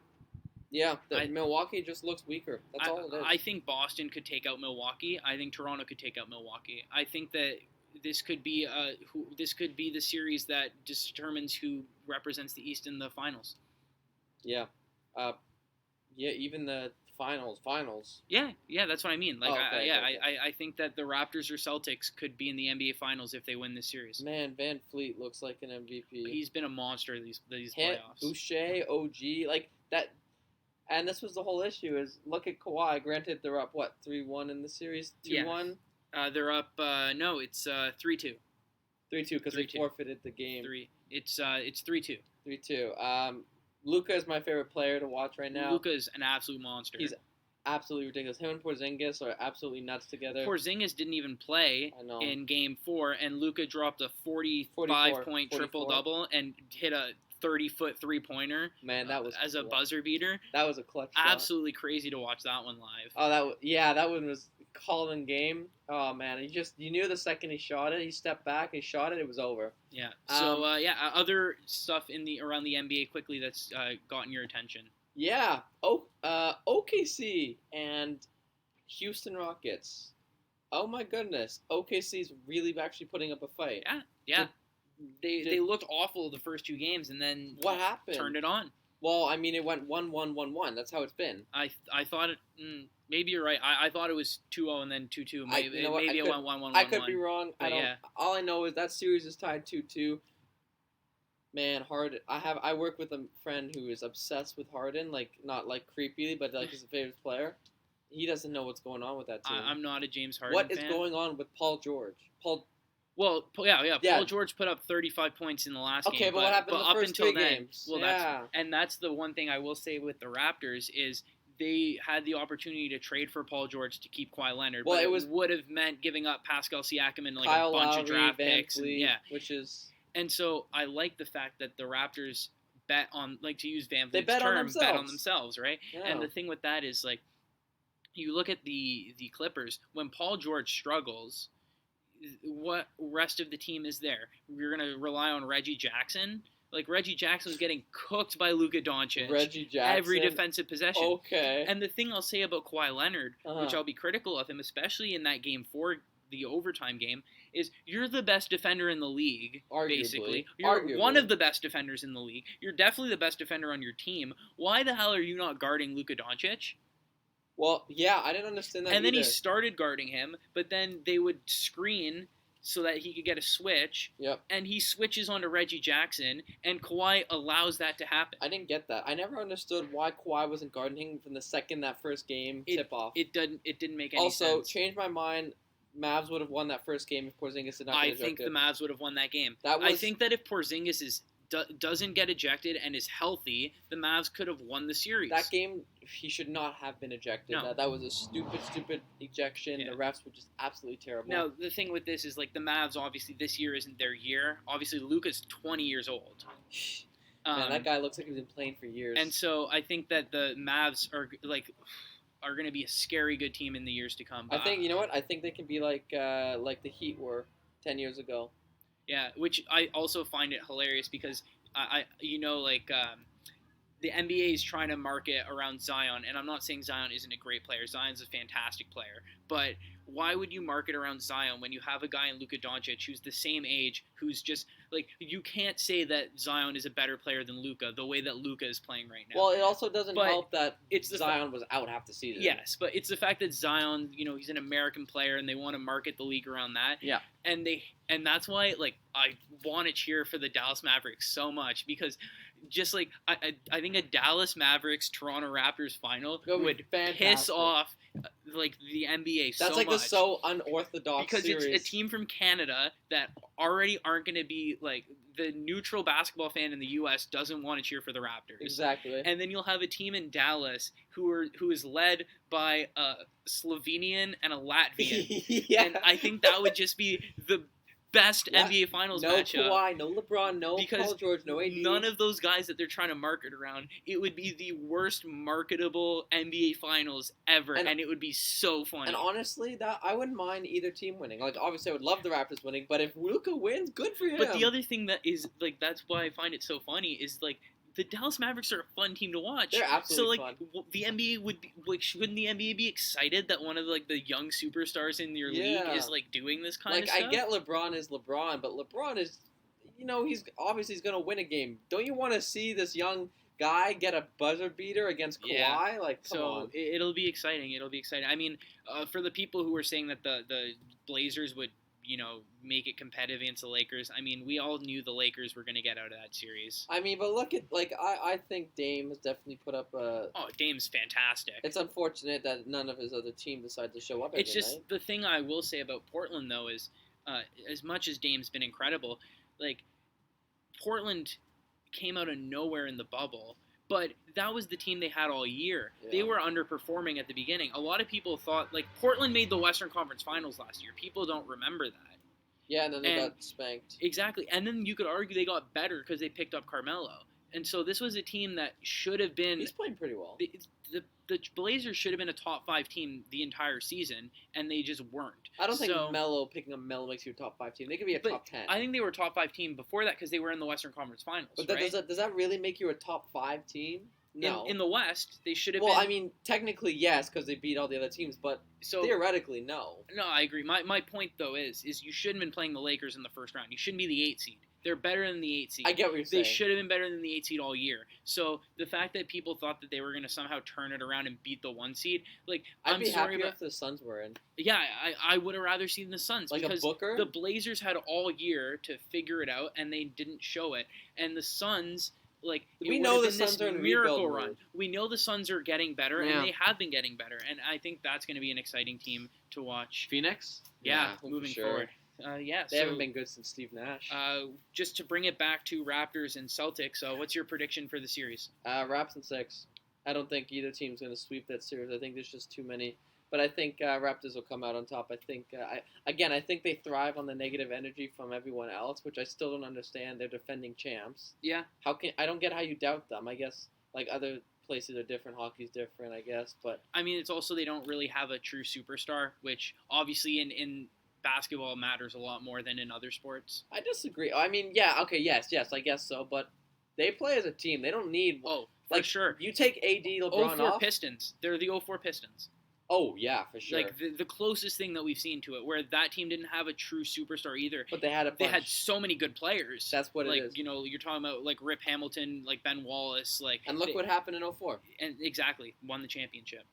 Yeah, Milwaukee just looks weaker. That's all it is. I think Boston could take out Milwaukee. I think Toronto could take out Milwaukee. I think that this could be the series that determines who represents the East in the finals. Yeah. Even the finals. Yeah, that's what I mean. Like, okay. I think that the Raptors or Celtics could be in the NBA Finals if they win this series. Man, Van Fleet looks like an MVP. He's been a monster these playoffs. Boucher, OG, like that. And this was the whole issue, is look at Kawhi. Granted, they're up, 3-1 in the series? 2-1? They're up, no, it's 3-2. 3-2, because they forfeited the game. It's 3-2. 3-2. Luka is my favorite player to watch right now. Luka is an absolute monster. He's absolutely ridiculous. Him and Porzingis are absolutely nuts together. Porzingis didn't even play in Game 4, and Luka dropped a 45-point triple-double and hit a 30-foot three-pointer. Man, that was as a buzzer beater. That was a clutch shot. Absolutely crazy to watch that one live. Oh, that one was called in game. Oh man, you knew the second he shot it. He stepped back, he shot it. It was over. Yeah. So other stuff around the NBA quickly that's gotten your attention. Yeah. OKC and Houston Rockets. Oh my goodness, OKC's really actually putting up a fight. Yeah. They looked awful the first 2 games, and then What happened? turned it on. Well, I mean, it went 1-1-1-1. That's how it's been. I thought it. Maybe you're right. I thought it was 2-0 and then 2-2. Maybe it went 1-1-1-1. I could be wrong. But I don't. yeah. All I know is that series is tied 2-2. Man, Harden. I work with a friend who is obsessed with Harden. Like, not like creepily, but like his favorite player. He doesn't know what's going on with that team. I'm not a James Harden What fan. is going on with Paul George? Well, yeah. Paul George put up 35 points in the last game. Okay, but what happened in the up first until 3 then, games? Well, yeah. that's the one thing I will say with the Raptors is they had the opportunity to trade for Paul George to keep Kawhi Leonard. Well, but it would have meant giving up Pascal Siakam and like Kyle a bunch Lowry, of draft Van picks. Fleet, And, which is. And so I like the fact that the Raptors bet on, like, to use Van Vliet's bet on themselves, right? Yeah. And the thing with that is, like, you look at the Clippers, when Paul George struggles, what rest of the team is there? We're going to rely on Reggie Jackson. Like, Reggie Jackson was getting cooked by Luka Doncic Reggie Jackson. every defensive possession. Okay. And the thing I'll say about Kawhi Leonard, which I'll be critical of him, especially in that game 4, the overtime game, is you're the best defender in the league, basically. You're one of the best defenders in the league. You're definitely the best defender on your team. Why the hell are you not guarding Luka Doncic? Well, yeah, I didn't understand that And then either. he started guarding him, but then they would screen so that he could get a switch. Yep. And he switches onto Reggie Jackson, and Kawhi allows that to happen. I didn't get that. I never understood why Kawhi wasn't guarding him from the second that first game tip-off. It didn't make any sense. Also, changed my mind. Mavs would have won that first game if Porzingis did not get ejected. I think the Mavs would have won that game. I think that if Porzingis doesn't get ejected and is healthy, the Mavs could have won the series. That game, he should not have been ejected. No. That was a stupid ejection. Yeah. The refs were just absolutely terrible. Now, the thing with this is, like, the Mavs, obviously, this year isn't their year. Obviously, Luka's 20 years old. Man, that guy looks like he's been playing for years. And so I think that the Mavs are going to be a scary good team in the years to come. I think, you know what? I think they can be like the Heat were 10 years ago. Yeah, which I also find it hilarious because the NBA is trying to market around Zion, and I'm not saying Zion isn't a great player. Zion's a fantastic player, but why would you market around Zion when you have a guy in Luka Doncic who's the same age, who's just like, you can't say that Zion is a better player than Luka the way that Luka is playing right now. Well, it also doesn't help that Zion was out half the season. Yes, but it's the fact that Zion, he's an American player, and they want to market the league around that. Yeah. And that's why, like, I want to cheer for the Dallas Mavericks so much, because just like I think a Dallas Mavericks Toronto Raptors final would piss off like the NBA so much. That's like so unorthodox because series. It's a team from Canada that already aren't going to be like, the neutral basketball fan in the U.S. doesn't want to cheer for the Raptors. Exactly. And then you'll have a team in Dallas who is led by a Slovenian and a Latvian. Yeah. And I think that would just be the best NBA Finals matchup. No Kawhi, no LeBron, no Paul George, no AD. None of those guys that they're trying to market around. It would be the worst marketable NBA Finals ever, and it would be so funny. And honestly, that I wouldn't mind either team winning. Like, obviously, I would love the Raptors winning, but if Luka wins, good for him. But the other thing that is, like, that's why I find it so funny is, like, the Dallas Mavericks are a fun team to watch. They're absolutely fun. The NBA would be, like, shouldn't the NBA be excited that one of the young superstars in your league is like doing this kind of stuff? Like, I get LeBron is LeBron, but LeBron is, he's gonna win a game. Don't you want to see this young guy get a buzzer beater against Kawhi? Yeah. Like, come on. It'll be exciting. I mean, for the people who were saying that the Blazers would, make it competitive against the Lakers. I mean, we all knew the Lakers were going to get out of that series. I mean, but look at, I think Dame has definitely put up a... Oh, Dame's fantastic. It's unfortunate that none of his other team decided to show up It's just, night. The thing I will say about Portland, though, is as much as Dame's been incredible, like, Portland came out of nowhere in the bubble. But that was the team they had all year. Yeah. They were underperforming at the beginning. A lot of people thought, like, Portland made the Western Conference Finals last year. People don't remember that. Yeah, and then they got spanked. Exactly. And then you could argue they got better because they picked up Carmelo. And so this was a team that should have been... He's playing pretty well. The Blazers should have been a top 5 team the entire season, and they just weren't. I don't think picking up Melo makes you a top 5 team. They could be a top 10. I think they were a top 5 team before that because they were in the Western Conference Finals. But does that really make you a top 5 team? No. In the West, they should have Well, been. I mean, technically yes, because they beat all the other teams, but so theoretically no. no, I agree. My point though is you shouldn't have been playing the Lakers in the first round. You shouldn't be the 8 seed. They're better than the 8 seed. I get what you're saying. They should have been better than the 8 seed all year. So the fact that people thought that they were going to somehow turn it around and beat the 1 seed, like I'd I'm be sorry happier about. if the Suns were in. Yeah, I would have rather seen the Suns Like a because Booker? the Blazers had all year to figure it out and they didn't show it. And the Suns, like We it know would the have been Suns this are in miracle rebuild run. mode. We know the Suns are getting better Yeah. and they have been getting better. And I think that's going to be an exciting team to watch. Phoenix? Yeah, for moving sure. forward. Yeah, They so, haven't been good since Steve Nash. just to bring it back to Raptors and Celtics, what's your prediction for the series? Raps in 6. I don't think either team's going to sweep that series. I think there's just too many. But I think Raptors will come out on top. I think, I think they thrive on the negative energy from everyone else, which I still don't understand. They're defending champs. Yeah. I don't get how you doubt them. I guess like other places are different. Hockey's different, I guess. But I mean, it's also they don't really have a true superstar, which obviously in basketball matters a lot more than in other sports. I disagree. I mean, yeah, okay, yes, I guess so. But they play as a team. They don't need. Oh, for sure. You take AD, LeBron 04 off. Pistons. They're the 04 Pistons. Oh yeah, for sure. Like the closest thing that we've seen to it, where that team didn't have a true superstar either. But they had a bunch. They had so many good players. That's what like, it is. You know, you're talking about like Rip Hamilton, like Ben Wallace, like. And look what happened in 04. And exactly won the championship.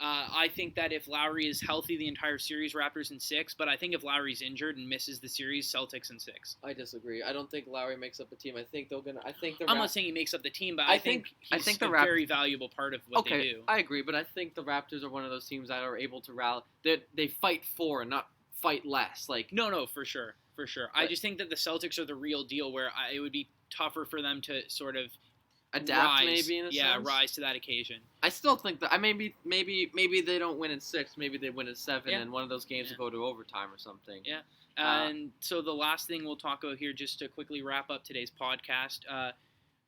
I think that if Lowry is healthy the entire series, Raptors in 6. But I think if Lowry's injured and misses the series, Celtics in 6. I disagree. I don't think Lowry makes up a team. I think they're gonna. I think the. I'm not saying he makes up the team, but I I think think- he's the a very valuable part of what they do. I agree, but I think the Raptors are one of those teams that are able to rally. They fight for and not fight less. Like No, for sure. I But- just think that the Celtics are the real deal, where it would be tougher for them to sort of adapt, rise, maybe in a sense. rise to that occasion. I still think that maybe they don't win in 6. Maybe they win in 7, Yeah. and one of those games Yeah. will go to overtime or something. Yeah. And so the last thing we'll talk about here, just to quickly wrap up today's podcast,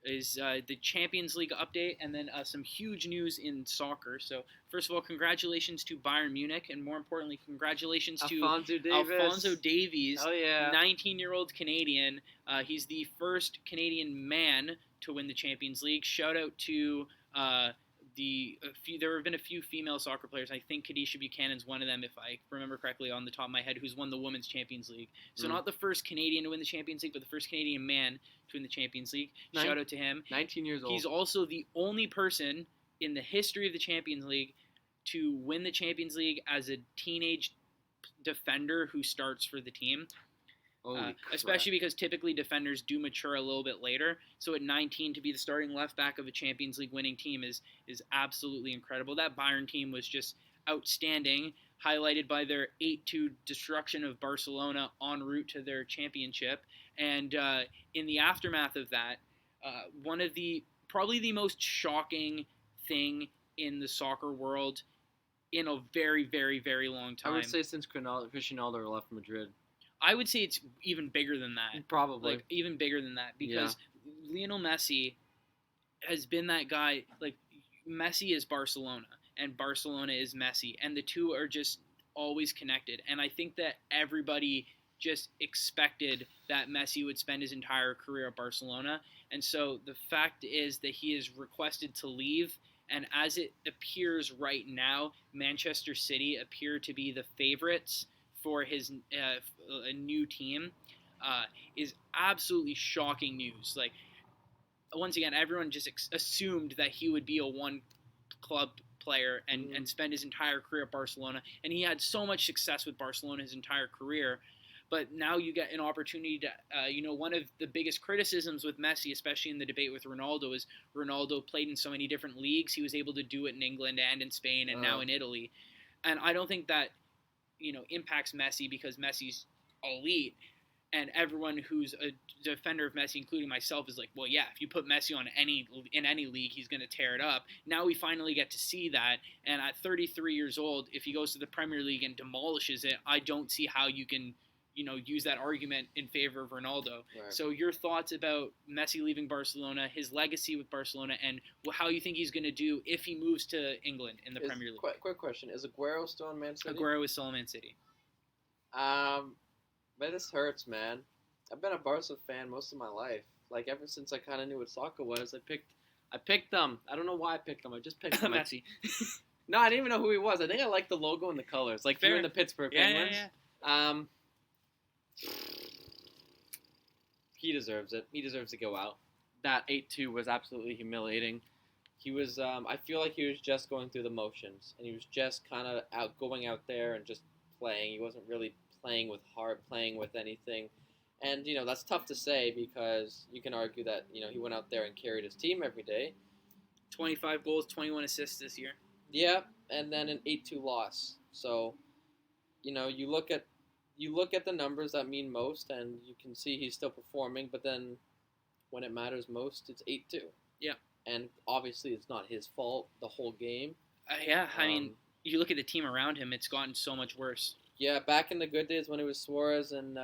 is the Champions League update, and then some huge news in soccer. So first of all, congratulations to Bayern Munich, and more importantly, congratulations to Alphonso Davies. Oh yeah. 19-year-old Canadian. He's the first Canadian man to win the Champions League. Shout out to there have been a few female soccer players. I think Kadisha Buchanan's one of them, if I remember correctly on the top of my head, who's won the Women's Champions League. So not the first Canadian to win the Champions League, but the first Canadian man to win the Champions League. Shout out to him. 19 years old. He's also the only person in the history of the Champions League to win the Champions League as a teenage defender who starts for the team. Holy crap. Especially because typically defenders do mature a little bit later. So at 19 to be the starting left back of a Champions League winning team is absolutely incredible. That Bayern team was just outstanding, highlighted by their 8-2 destruction of Barcelona en route to their championship. And in the aftermath of that, one of probably the most shocking thing in the soccer world in a very, very, very long time. I would say since Cristiano Ronaldo left Madrid. I would say it's even bigger than that. Probably. Like, even bigger than that. Because Lionel Messi has been that guy. Like, Messi is Barcelona, and Barcelona is Messi. And the two are just always connected. And I think that everybody just expected that Messi would spend his entire career at Barcelona. And so the fact is that he is requested to leave. And as it appears right now, Manchester City appear to be the favorites for his a new team, is absolutely shocking news. Like, once again, everyone just assumed that he would be a one-club player and spend his entire career at Barcelona, and he had so much success with Barcelona his entire career. But now you get an opportunity to, one of the biggest criticisms with Messi, especially in the debate with Ronaldo, is Ronaldo played in so many different leagues. He was able to do it in England and in Spain and now in Italy. And I don't think that impacts Messi because Messi's elite, and everyone who's a defender of Messi, including myself, is like, well, yeah, if you put Messi in any league, he's going to tear it up. Now we finally get to see that, and at 33 years old, if he goes to the Premier League and demolishes it, I don't see how you can, use that argument in favor of Ronaldo. Right. So your thoughts about Messi leaving Barcelona, his legacy with Barcelona, and how you think he's going to do if he moves to England in the Premier League? Quick question: is Aguero still in Man City? Aguero is still in Man City. But this hurts, man. I've been a Barca fan most of my life. Like ever since I kind of knew what soccer was, I picked them. I don't know why I picked them. I just picked them. Messi. No, I didn't even know who he was. I think I liked the logo and the colors. Like, Fair. you and the Pittsburgh Yeah, Penguins. yeah. He deserves it. He deserves to go out. That 8-2 was absolutely humiliating. He was. I feel like he was just going through the motions, and he was just kind of going out there and just playing. He wasn't really playing with heart, playing with anything. And that's tough to say because you can argue that he went out there and carried his team every day. 25 goals, 21 assists this year. Yeah, and then an 8-2 loss. So, you look at the numbers that mean most, and you can see he's still performing. But then, when it matters most, it's 8-2. Yeah. And obviously, it's not his fault the whole game. Yeah, I mean, you look at the team around him; it's gotten so much worse. Yeah, back in the good days when it was Suarez and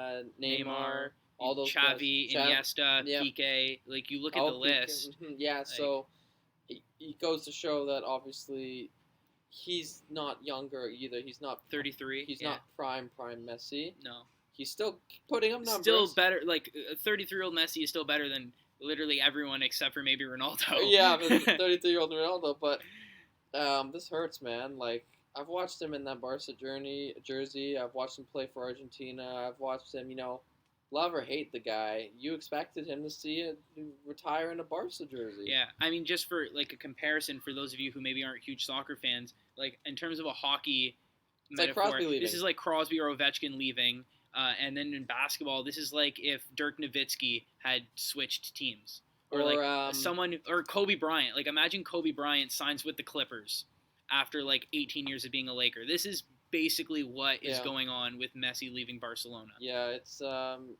Neymar, all those Xavi, guys. Iniesta, Yeah. Piqué. Like you look at the list. Yeah, so it goes to show that obviously he's not younger either. He's not 33. He's not prime Messi. No. He's still putting up numbers. Still better. Like a 33-year-old Messi is still better than literally everyone except for maybe Ronaldo. Yeah, 33-year-old Ronaldo. But this hurts, man. Like I've watched him in that Barca jersey. I've watched him play for Argentina. I've watched him, love or hate the guy. You expected him to see it retire in a Barca jersey. Yeah, I mean, just for like a comparison for those of you who maybe aren't huge soccer fans, like in terms of a hockey metaphor, like Crosby leaving. This is like Crosby or Ovechkin leaving. And then in basketball, this is like if Dirk Nowitzki had switched teams. Or like someone, or Kobe Bryant. Like imagine Kobe Bryant signs with the Clippers after like 18 years of being a Laker. This is basically what is going on with Messi leaving Barcelona. Yeah, it's and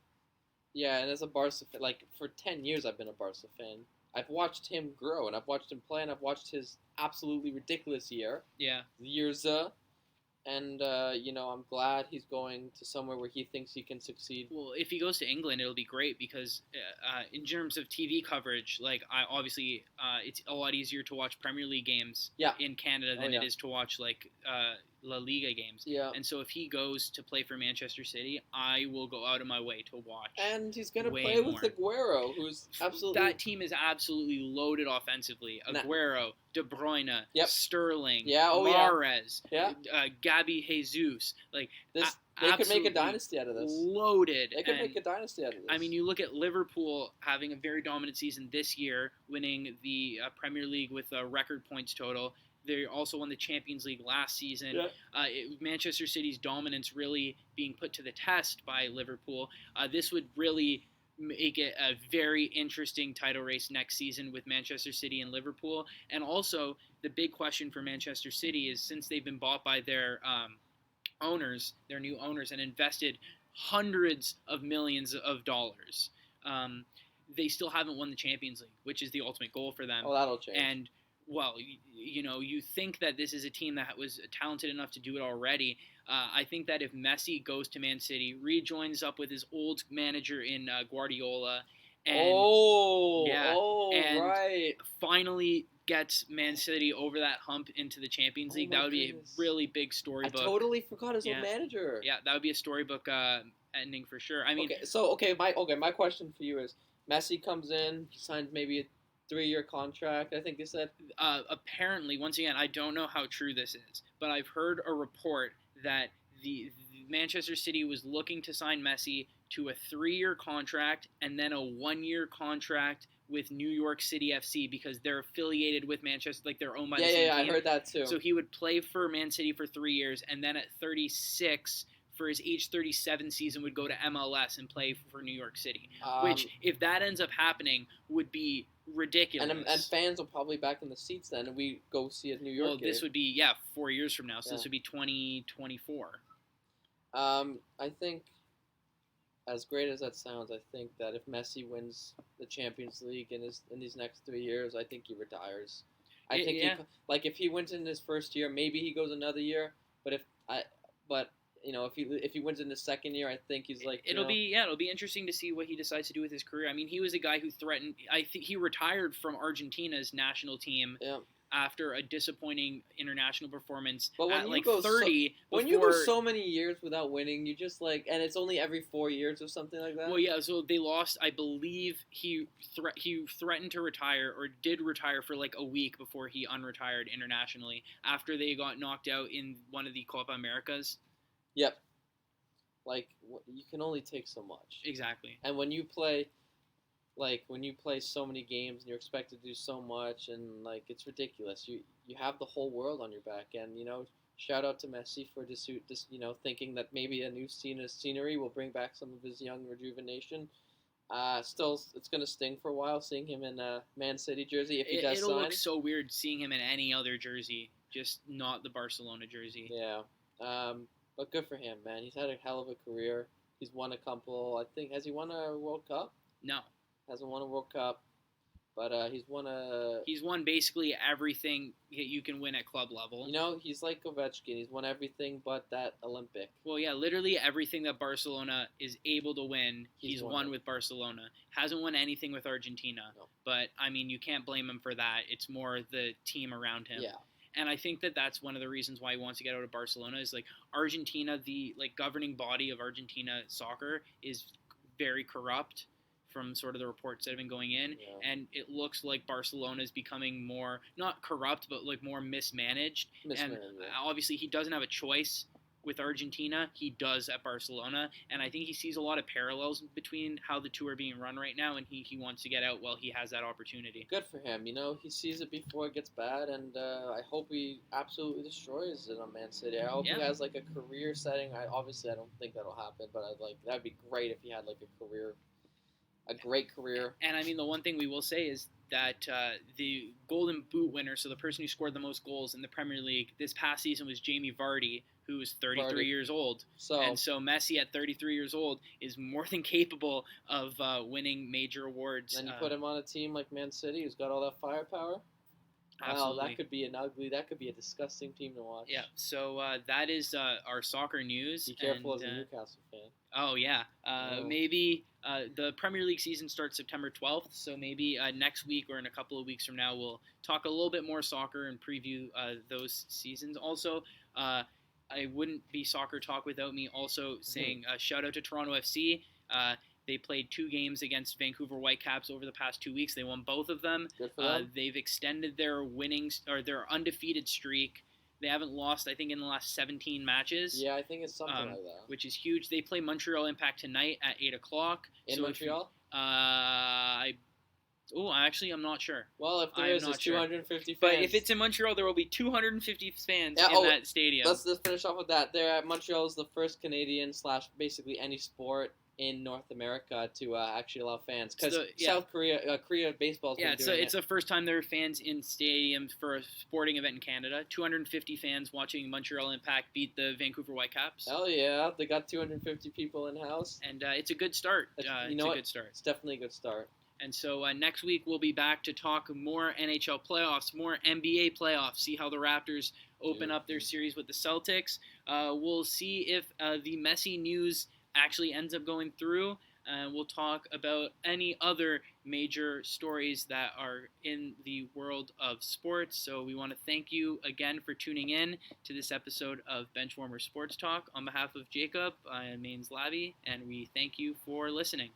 as a Barca fan, like for 10 years I've been a Barca fan. I've watched him grow, and I've watched him play, and I've watched his absolutely ridiculous year. Yeah. And I'm glad he's going to somewhere where he thinks he can succeed. Well, if he goes to England, it'll be great because in terms of TV coverage, like it's a lot easier to watch Premier League games in Canada than it is to watch like La Liga games. Yeah. And so if he goes to play for Manchester City, I will go out of my way to watch. And he's going to play with Aguero, who's absolutely... That team is absolutely loaded offensively. Aguero, De Bruyne, Sterling, Mahrez, Gabi Jesus. Like they could make a dynasty out of this. Loaded. They could make a dynasty out of this. I mean, you look at Liverpool having a very dominant season this year, winning the Premier League with a record points total. They also won the Champions League last season. Yeah. Manchester City's dominance really being put to the test by Liverpool. This would really make it a very interesting title race next season with Manchester City and Liverpool. And also, the big question for Manchester City is since they've been bought by their new owners, and invested hundreds of millions of dollars, they still haven't won the Champions League, which is the ultimate goal for them. Oh, that'll change. And well, you think that this is a team that was talented enough to do it already. I think that if Messi goes to Man City, rejoins up with his old manager in Guardiola, and right, finally gets Man City over that hump into the Champions League, that would be a really big storybook. I totally forgot his old manager. Yeah, that would be a storybook ending for sure. I mean, my question for you is: Messi comes in, he signs maybe a 3-year contract, I think they said. Apparently, once again, I don't know how true this is, but I've heard a report that the Manchester City was looking to sign Messi to a 3-year contract and then a 1-year contract with New York City FC because they're affiliated with Manchester, like they're owned by the same team. Yeah, I heard that too. So he would play for Man City for 3 years, and then at 36, for his age 37 season, would go to MLS and play for New York City. Which, if that ends up happening, would be ridiculous. And fans will probably back in the seats then, and we go see a New York game. This would be 4 years from now, so this would be 2024. I think, as great as that sounds, I think that if Messi wins the Champions League in these next 3 years, I think he retires. I think if he wins in his first year, maybe he goes another year. But if he wins in the second year, I think he's like it'll be interesting to see what he decides to do with his career. I mean, he was a guy who threatened. I think he retired from Argentina's national team after a disappointing international performance But when at you like go 30. when you go before- so many years without winning, you just like, and it's only every 4 years or something like that. Well, yeah, so they lost. I believe he threatened to retire or did retire for like a week before he unretired internationally after they got knocked out in one of the Copa Americas. Yep. Like you can only take so much. Exactly. And when you play so many games and you're expected to do so much, and like it's ridiculous. You have the whole world on your back, and shout out to Messi for just thinking that maybe a new scenery will bring back some of his young rejuvenation. Still, it's gonna sting for a while seeing him in a Man City jersey if he does It'll sign. look so weird seeing him in any other jersey, just not the Barcelona jersey. Yeah. But good for him, man. He's had a hell of a career. He's won a couple. I think has he won a World Cup? No. Hasn't won a World Cup, but he's won basically everything you can win at club level. He's like Ovechkin. He's won everything but that Olympic. Well, yeah, literally everything that Barcelona is able to win, he's won with Barcelona. Hasn't won anything with Argentina. No. But, I mean, you can't blame him for that. It's more the team around him. Yeah. And I think that that's one of the reasons why he wants to get out of Barcelona is, like, Argentina, the, like, governing body of Argentina soccer is very corrupt from sort of the reports that have been going in. Yeah. And it looks like Barcelona is becoming more, not corrupt, but, like, more mismanaged. And obviously he doesn't have a choice with Argentina. He does at Barcelona. And I think he sees a lot of parallels between how the two are being run right now, and he wants to get out while he has that opportunity. Good for him. He sees it before it gets bad, and I hope he absolutely destroys it on Man City. I hope he has like a career setting. I don't think that'll happen, but that'd be great if he had like a great career. And I mean, the one thing we will say is that the Golden Boot winner, so the person who scored the most goals in the Premier League this past season, was Jamie Vardy, who is 33 years old. So Messi at 33 years old is more than capable of winning major awards. And you put him on a team like Man City, who's got all that firepower. Absolutely. Wow, that could be a disgusting team to watch. Yeah, so that is our soccer news. Be careful as a Newcastle fan. Oh, yeah. Maybe the Premier League season starts September 12th, so maybe next week or in a couple of weeks from now we'll talk a little bit more soccer and preview those seasons. Also, I wouldn't be soccer talk without me also saying shout out to Toronto FC. They played 2 games against Vancouver Whitecaps over the past 2 weeks. They won both of them. Good for them. They've extended their their undefeated streak. They haven't lost, I think, in the last 17 matches. Yeah, I think it's something like that. Which is huge. They play Montreal Impact tonight at 8 o'clock. In Montreal? I'm not sure. Well, if there is, it's 250 fans. But if it's in Montreal, there will be 250 fans in that stadium. Let's finish off with that. Montreal is the first Canadian / basically any sport in North America to actually allow fans, because South Korea baseball. It's the first time there are fans in stadiums for a sporting event in Canada. 250 fans watching Montreal Impact beat the Vancouver Whitecaps. Hell yeah, they got 250 people in house, and it's a good start. Good start. It's definitely a good start. And so next week we'll be back to talk more NHL playoffs, more NBA playoffs, see how the Raptors open up their series with the Celtics. We'll see if the Messi news actually ends up going through. We'll talk about any other major stories that are in the world of sports. So we want to thank you again for tuning in to this episode of Benchwarmers Sports Talk. On behalf of Jacob, my name's Labi, and we thank you for listening.